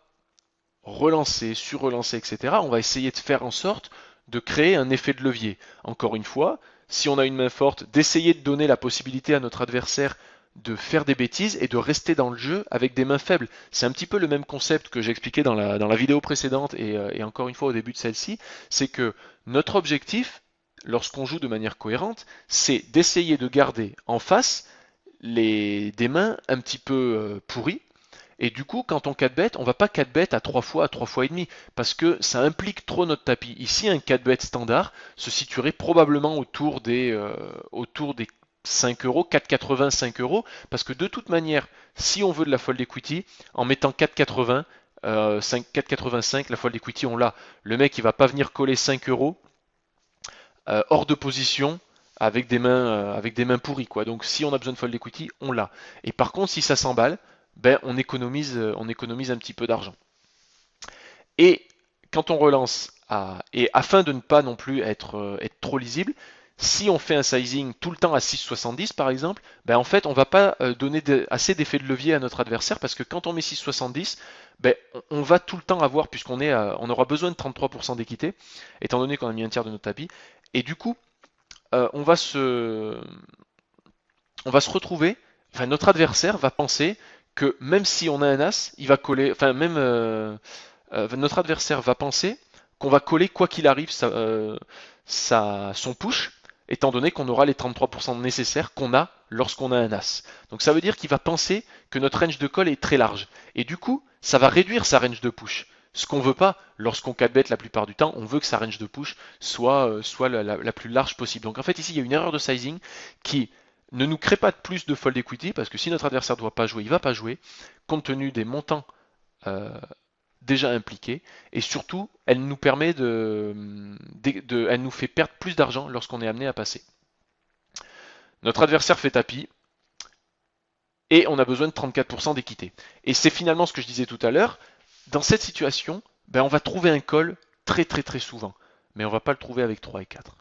relancer, surrelancer, etc., on va essayer de faire en sorte de créer un effet de levier. Encore une fois, si on a une main forte, d'essayer de donner la possibilité à notre adversaire de faire des bêtises et de rester dans le jeu avec des mains faibles. C'est un petit peu le même concept que j'ai expliqué dans la vidéo précédente et encore une fois au début de celle-ci, c'est que notre objectif, lorsqu'on joue de manière cohérente, c'est d'essayer de garder en face des mains un petit peu pourries. Et du coup, quand on 4 bêtes, on va pas 4 bêtes à 3 fois, à 3 fois et demi, parce que ça implique trop notre tapis. Ici, un 4 bêtes standard se situerait probablement autour des 5 euros, 4,80, 5 euros, parce que de toute manière, si on veut de la fold equity, en mettant 4,80, 4,85, la fold equity, on l'a. Le mec, il va pas venir coller 5 euros hors de position avec des mains pourries, quoi. Donc si on a besoin de fold equity, on l'a. Et par contre, si ça s'emballe, ben on économise un petit peu d'argent. Et quand on relance, et afin de ne pas non plus être trop lisible, si on fait un sizing tout le temps à 6,70 par exemple, ben en fait on va pas donner assez d'effet de levier à notre adversaire, parce que quand on met 6,70, ben on va tout le temps avoir, on aura besoin de 33% d'équité, étant donné qu'on a mis un tiers de notre tapis, et du coup on va se retrouver, enfin notre adversaire va penser que même si on a un as, il va coller, enfin même notre adversaire va penser qu'on va coller quoi qu'il arrive son push, étant donné qu'on aura les 33% nécessaires qu'on a lorsqu'on a un as. Donc ça veut dire qu'il va penser que notre range de call est très large. Et du coup, ça va réduire sa range de push. Ce qu'on veut pas, lorsqu'on 4 bet la plupart du temps, on veut que sa range de push soit la plus large possible. Donc en fait ici il y a une erreur de sizing qui ne nous crée pas de plus de fold equity, parce que si notre adversaire ne doit pas jouer, il ne va pas jouer, compte tenu des montants euh, déjà impliqués, et surtout elle nous permet elle nous fait perdre plus d'argent lorsqu'on est amené à passer. Notre adversaire fait tapis, et on a besoin de 34% d'équité. Et c'est finalement ce que je disais tout à l'heure, dans cette situation, ben on va trouver un call très souvent, mais on va pas le trouver avec 3 et 4.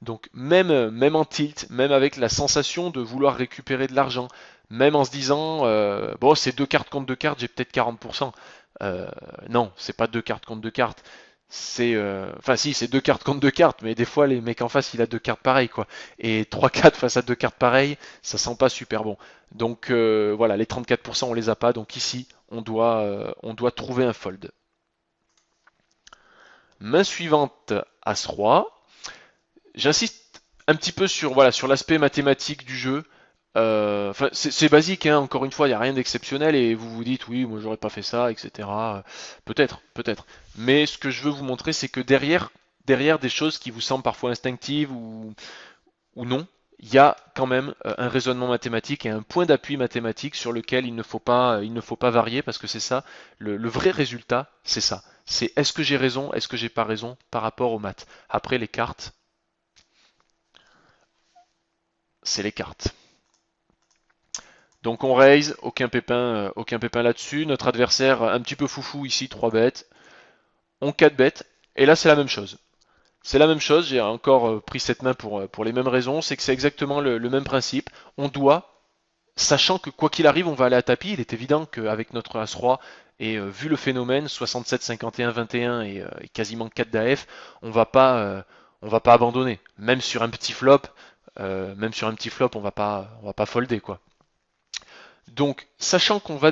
Donc même en tilt, même avec la sensation de vouloir récupérer de l'argent, même en se disant bon c'est 2 cartes contre 2 cartes, j'ai peut-être 40%. Non, c'est pas 2 cartes contre 2 cartes. Enfin si, c'est 2 cartes contre 2 cartes, mais des fois les mecs en face il a 2 cartes pareilles quoi. Et 3-4 face à 2 cartes pareilles, ça sent pas super bon. Donc voilà, les 34% on les a pas, donc ici on doit trouver un fold. Main suivante, As-Roi. J'insiste un petit peu sur l'aspect mathématique du jeu. C'est basique, hein, encore une fois, il n'y a rien d'exceptionnel et vous vous dites oui, moi j'aurais pas fait ça, etc. Peut-être. Mais ce que je veux vous montrer, c'est que derrière des choses qui vous semblent parfois instinctives ou non, il y a quand même un raisonnement mathématique et un point d'appui mathématique sur lequel il ne faut pas varier, parce que c'est ça, le vrai résultat, c'est ça. C'est est-ce que j'ai raison, est-ce que j'ai pas raison par rapport aux maths. Après les cartes, c'est les cartes. Donc on raise, aucun pépin là-dessus. Notre adversaire un petit peu foufou ici, 3 bêtes. On 4 bêtes. Et là c'est la même chose. C'est la même chose, j'ai encore pris cette main pour les mêmes raisons, c'est que c'est exactement le même principe. On doit, sachant que quoi qu'il arrive, on va aller à tapis, il est évident qu'avec notre As-Roi, et vu le phénomène, 67, 51, 21 et quasiment 4 d'AF, on va pas abandonner. Même sur un petit flop, on va pas folder quoi. Donc, sachant qu'on va,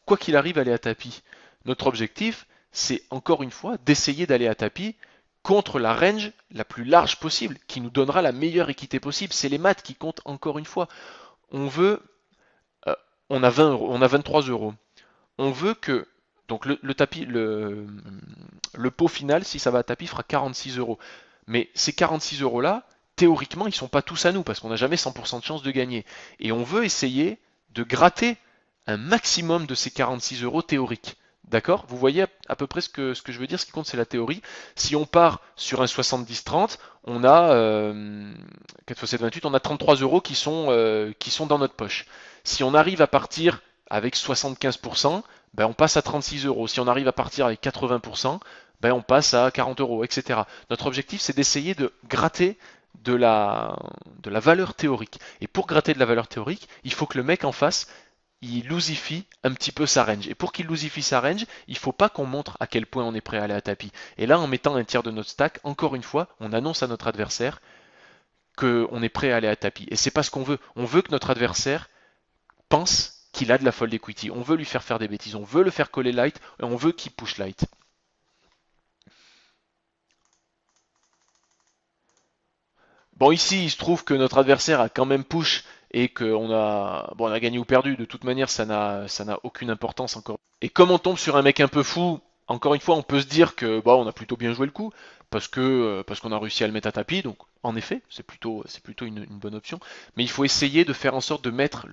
quoi qu'il arrive, aller à tapis, notre objectif, c'est encore une fois d'essayer d'aller à tapis contre la range la plus large possible, qui nous donnera la meilleure équité possible. C'est les maths qui comptent encore une fois. On veut, euh, on a 20 euros, on a 23 euros. On veut que, donc le tapis, le pot final, si ça va à tapis, fera 46 euros. Mais ces 46 euros là, théoriquement, ils sont pas tous à nous parce qu'on n'a jamais 100% de chance de gagner. Et on veut essayer de gratter un maximum de ces 46 euros théoriques. D'accord? Vous voyez à peu près ce que je veux dire, ce qui compte c'est la théorie. Si on part sur un 70-30, on a 4 x 7, 28, on a 33 euros qui sont dans notre poche. Si on arrive à partir avec 75%, ben on passe à 36 euros. Si on arrive à partir avec 80%, ben on passe à 40 euros, etc. Notre objectif c'est d'essayer de gratter de la valeur théorique. Et pour gratter de la valeur théorique, il faut que le mec en face il loosifie un petit peu sa range. Et pour qu'il loosifie sa range, il ne faut pas qu'on montre à quel point on est prêt à aller à tapis. Et là, en mettant un tiers de notre stack, encore une fois, on annonce à notre adversaire qu'on est prêt à aller à tapis. Et c'est pas ce qu'on veut. On veut que notre adversaire pense qu'il a de la fold equity. On veut lui faire des bêtises. On veut le faire coller light et on veut qu'il push light. Bon, ici, il se trouve que notre adversaire a quand même push et on a gagné ou perdu. De toute manière, ça n'a aucune importance encore. Et comme on tombe sur un mec un peu fou, encore une fois, on peut se dire que bah, on a plutôt bien joué le coup parce qu'on a réussi à le mettre à tapis. Donc, en effet, c'est plutôt une bonne option. Mais il faut essayer de faire en sorte de mettre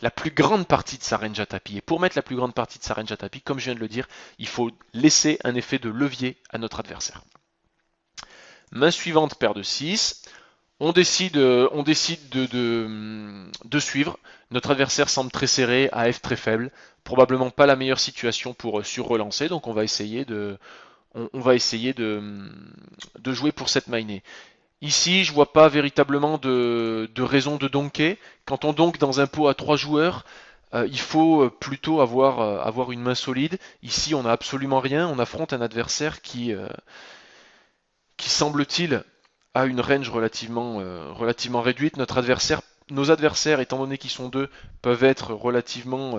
la plus grande partie de sa range à tapis. Et pour mettre la plus grande partie de sa range à tapis, comme je viens de le dire, il faut laisser un effet de levier à notre adversaire. Main suivante, paire de 6. On décide de suivre. Notre adversaire semble très serré, AF très faible. Probablement pas la meilleure situation pour sur-relancer, donc on va essayer de jouer pour cette mainée. Ici, je vois pas véritablement de raison de donker. Quand on donk dans un pot à 3 joueurs, il faut plutôt avoir une main solide. Ici, on n'a absolument rien. On affronte un adversaire qui semble-t-il a une range relativement réduite. Nos adversaires, étant donné qu'ils sont deux, peuvent être relativement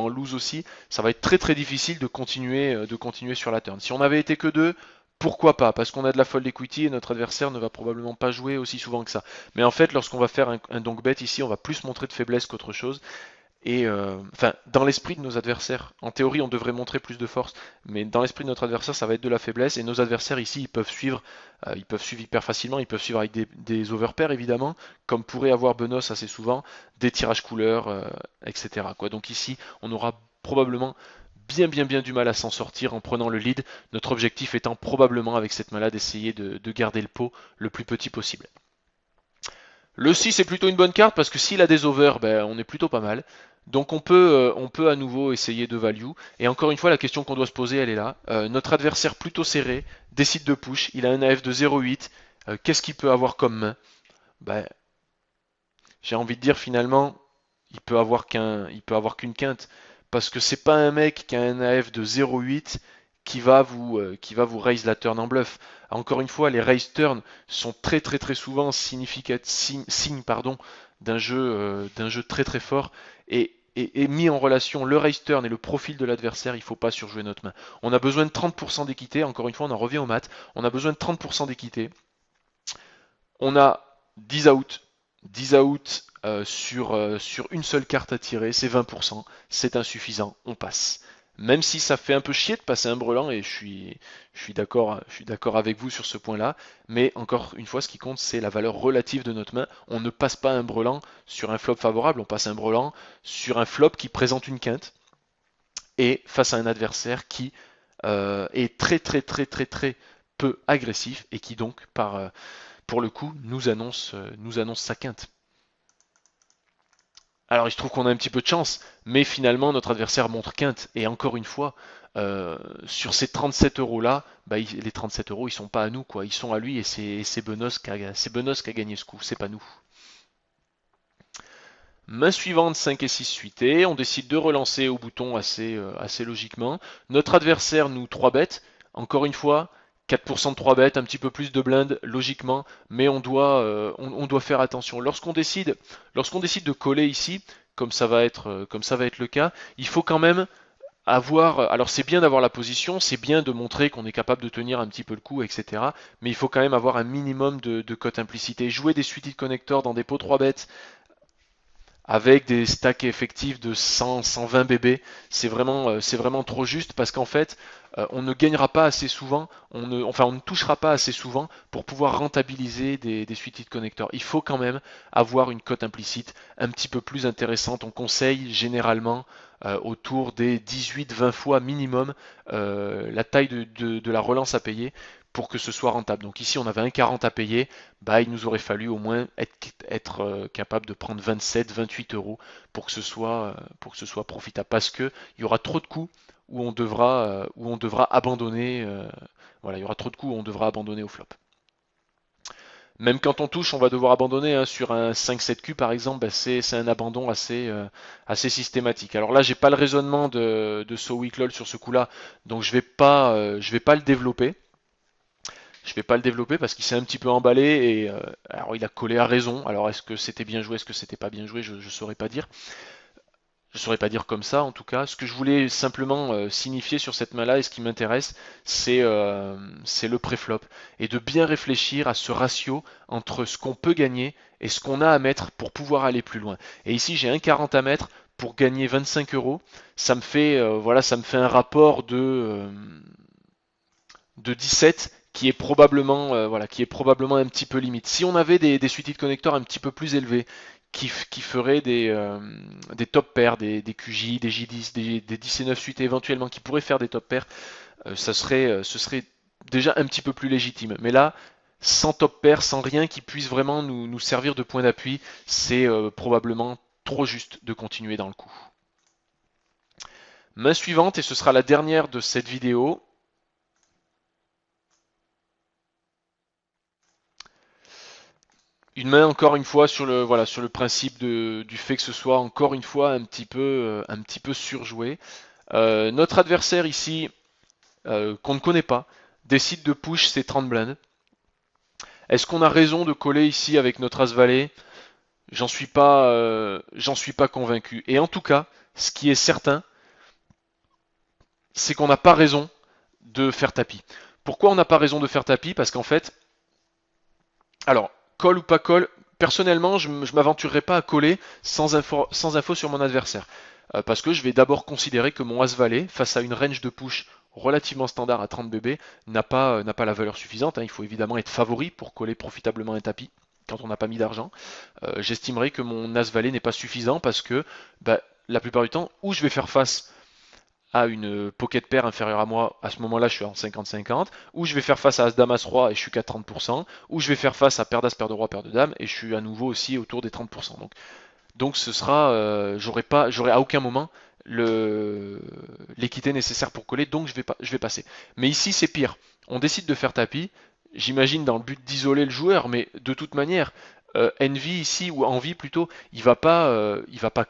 loose aussi. Ça va être très très difficile de continuer sur la turn. Si on avait été que deux, pourquoi pas? Parce qu'on a de la fold equity et notre adversaire ne va probablement pas jouer aussi souvent que ça. Mais en fait, lorsqu'on va faire un donk bet ici, on va plus montrer de faiblesse qu'autre chose. Et enfin, dans l'esprit de nos adversaires, en théorie, on devrait montrer plus de force, mais dans l'esprit de notre adversaire, ça va être de la faiblesse. Et nos adversaires ici, ils peuvent suivre hyper facilement, ils peuvent suivre avec des overpairs évidemment, comme pourrait avoir Benos assez souvent, des tirages couleurs, etc. Quoi. Donc ici, on aura probablement bien du mal à s'en sortir en prenant le lead. Notre objectif étant probablement avec cette main-là d'essayer de garder le pot le plus petit possible. Le 6 est plutôt une bonne carte parce que s'il a des overs, ben, on est plutôt pas mal. Donc on peut à nouveau essayer de value. Et encore une fois, la question qu'on doit se poser, elle est là. Notre adversaire plutôt serré décide de push. Il a un AF de 0,8. Qu'est-ce qu'il peut avoir comme main? Ben, j'ai envie de dire finalement, il peut avoir qu'une quinte. Parce que c'est pas un mec qui a un AF de 0,8 qui va vous raise la turn en bluff. Encore une fois, les raise turn sont très souvent signes pardon, d'un jeu très fort et mis en relation le raise turn et le profil de l'adversaire, il ne faut pas surjouer notre main. On a besoin de 30% d'équité, encore une fois, on en revient au mat, on a besoin de 30% d'équité. On a 10 out, 10 out sur une seule carte à tirer, c'est 20%, c'est insuffisant, on passe. Même si ça fait un peu chier de passer un brelan, et je suis d'accord avec vous sur ce point-là, mais encore une fois, ce qui compte, c'est la valeur relative de notre main. On ne passe pas un brelan sur un flop favorable, on passe un brelan sur un flop qui présente une quinte, et face à un adversaire qui est très peu agressif, et qui donc, pour le coup, nous annonce sa quinte. Alors il se trouve qu'on a un petit peu de chance, mais finalement notre adversaire montre quinte. Et encore une fois, sur ces 37 euros là, bah, les 37 euros ils sont pas à nous quoi, ils sont à lui et c'est Benos qui a gagné ce coup, c'est pas nous. Main suivante 5 et 6 suités, on décide de relancer au bouton assez logiquement. Notre adversaire nous 3 bêtes, encore une fois, 4% de 3 bêtes, un petit peu plus de blindes logiquement, mais on doit faire attention. Lorsqu'on décide de coller ici, comme ça va être le cas, il faut quand même avoir. Alors c'est bien d'avoir la position, c'est bien de montrer qu'on est capable de tenir un petit peu le coup, etc. Mais il faut quand même avoir un minimum de cote implicité. Jouer des suited connectors dans des pots 3 bêtes avec des stacks effectifs de 100, 120 bébés, c'est vraiment trop juste parce qu'en fait, on ne gagnera pas assez souvent, on ne touchera pas assez souvent pour pouvoir rentabiliser des suited connectors. Il faut quand même avoir une cote implicite un petit peu plus intéressante. On conseille généralement autour des 18-20 fois minimum la taille de la relance à payer pour que ce soit rentable. Donc ici on avait 1,40 à payer, bah, il nous aurait fallu au moins être capable de prendre 27, 28 euros pour que ce soit profitable. Parce que il y aura trop de coups où on devra abandonner. Voilà, il y aura trop de coups où on devra abandonner au flop. Même quand on touche, on va devoir abandonner hein, sur un 5-7Q par exemple, bah, c'est un abandon assez systématique. Alors là, j'ai pas le raisonnement de SoWeekLol sur ce coup-là, donc je vais pas le développer. Je vais pas le développer parce qu'il s'est un petit peu emballé et alors il a collé à raison. Alors est-ce que c'était bien joué, est-ce que c'était pas bien joué, je saurais pas dire. Je saurais pas dire comme ça en tout cas. Ce que je voulais simplement signifier sur cette main-là et ce qui m'intéresse, c'est le préflop et de bien réfléchir à ce ratio entre ce qu'on peut gagner et ce qu'on a à mettre pour pouvoir aller plus loin. Et ici j'ai 1,40 à mettre pour gagner 25 euros. Ça me fait voilà, ça me fait un rapport de 17 qui est probablement un petit peu limite. Si on avait des suites de connecteurs un petit peu plus élevés, qui feraient des top pairs, des QJ, des J10, des 10 et 9 suites éventuellement, qui pourraient faire des top pairs, ce serait déjà un petit peu plus légitime. Mais là, sans top pair, sans rien qui puisse vraiment nous servir de point d'appui, c'est probablement trop juste de continuer dans le coup. Main suivante, et ce sera la dernière de cette vidéo. Une main encore une fois sur voilà, sur le principe du fait que ce soit encore une fois un petit peu surjoué. Notre adversaire ici, qu'on ne connaît pas, décide de push ses 30 blindes. Est-ce qu'on a raison de coller ici avec notre as-valet? J'en suis pas convaincu. Et en tout cas, ce qui est certain, c'est qu'on n'a pas raison de faire tapis. Pourquoi on n'a pas raison de faire tapis? Parce qu'en fait, alors, call ou pas call, personnellement, je ne m'aventurerai pas à coller sans info sur mon adversaire. Parce que je vais d'abord considérer que mon As-Valet, face à une range de push relativement standard à 30 bb, n'a pas la valeur suffisante. Hein. Il faut évidemment être favori pour coller profitablement un tapis quand on n'a pas mis d'argent. J'estimerai que mon As-Valet n'est pas suffisant parce que bah, la plupart du temps, où je vais faire face à une pocket pair inférieure à moi, à ce moment-là, je suis en 50-50, ou je vais faire face à As-Damas Roi et je suis qu'à 30%, ou je vais faire face à paire d'As, paire de Roi, paire de Dame et je suis à nouveau aussi autour des 30%. Donc ce sera, j'aurai à aucun moment l'équité nécessaire pour coller, donc je vais passer. Mais ici c'est pire. On décide de faire tapis, j'imagine dans le but d'isoler le joueur, mais de toute manière, Envy ici ou Envy plutôt, il va pas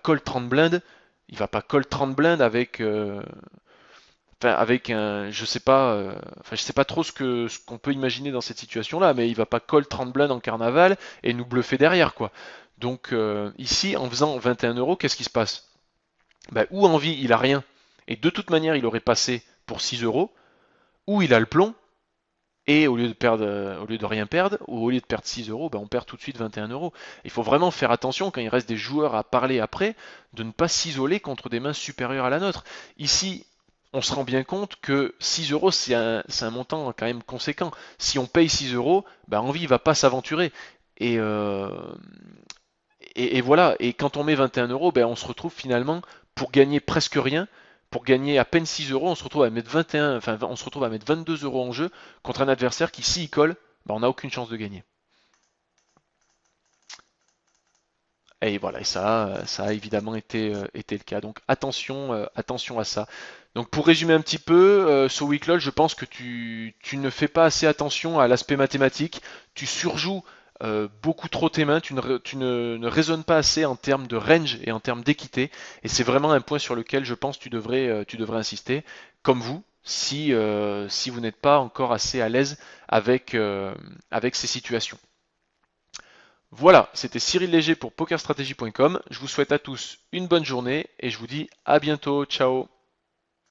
call 30 blindes, il va pas call 30 blindes avec enfin, avec un, je sais pas trop ce qu'on peut imaginer dans cette situation-là, mais il va pas call 30 blindes en carnaval et nous bluffer derrière, quoi. Donc ici, en faisant 21 euros, qu'est-ce qui se passe? Ben, ou Envie, il a rien, et de toute manière, il aurait passé pour 6 euros, ou il a le plomb, et au lieu de rien perdre, ou au lieu de perdre 6 euros, ben on perd tout de suite 21 euros. Il faut vraiment faire attention quand il reste des joueurs à parler après, de ne pas s'isoler contre des mains supérieures à la nôtre. Ici, on se rend bien compte que 6 euros, c'est un montant quand même conséquent. Si on paye 6 euros, ben Envie ne va pas s'aventurer. Et, euh, et voilà, et quand on met 21 euros, ben on se retrouve finalement pour gagner presque rien, pour gagner à peine 6 euros, on se retrouve à mettre 22 euros en jeu contre un adversaire qui, s'il colle, ben on n'a aucune chance de gagner. Et voilà, et ça a évidemment été le cas. Donc attention à ça. Donc pour résumer un petit peu, sur Wickloll, je pense que tu ne fais pas assez attention à l'aspect mathématique. Tu surjoues beaucoup trop tes mains. Tu ne raisonnes pas assez en termes de range et en termes d'équité. Et c'est vraiment un point sur lequel je pense que tu devrais insister. Comme vous, si vous n'êtes pas encore assez à l'aise avec ces situations. Voilà, c'était Cyril Léger pour pokerstrategy.com. Je vous souhaite à tous une bonne journée et je vous dis à bientôt. Ciao.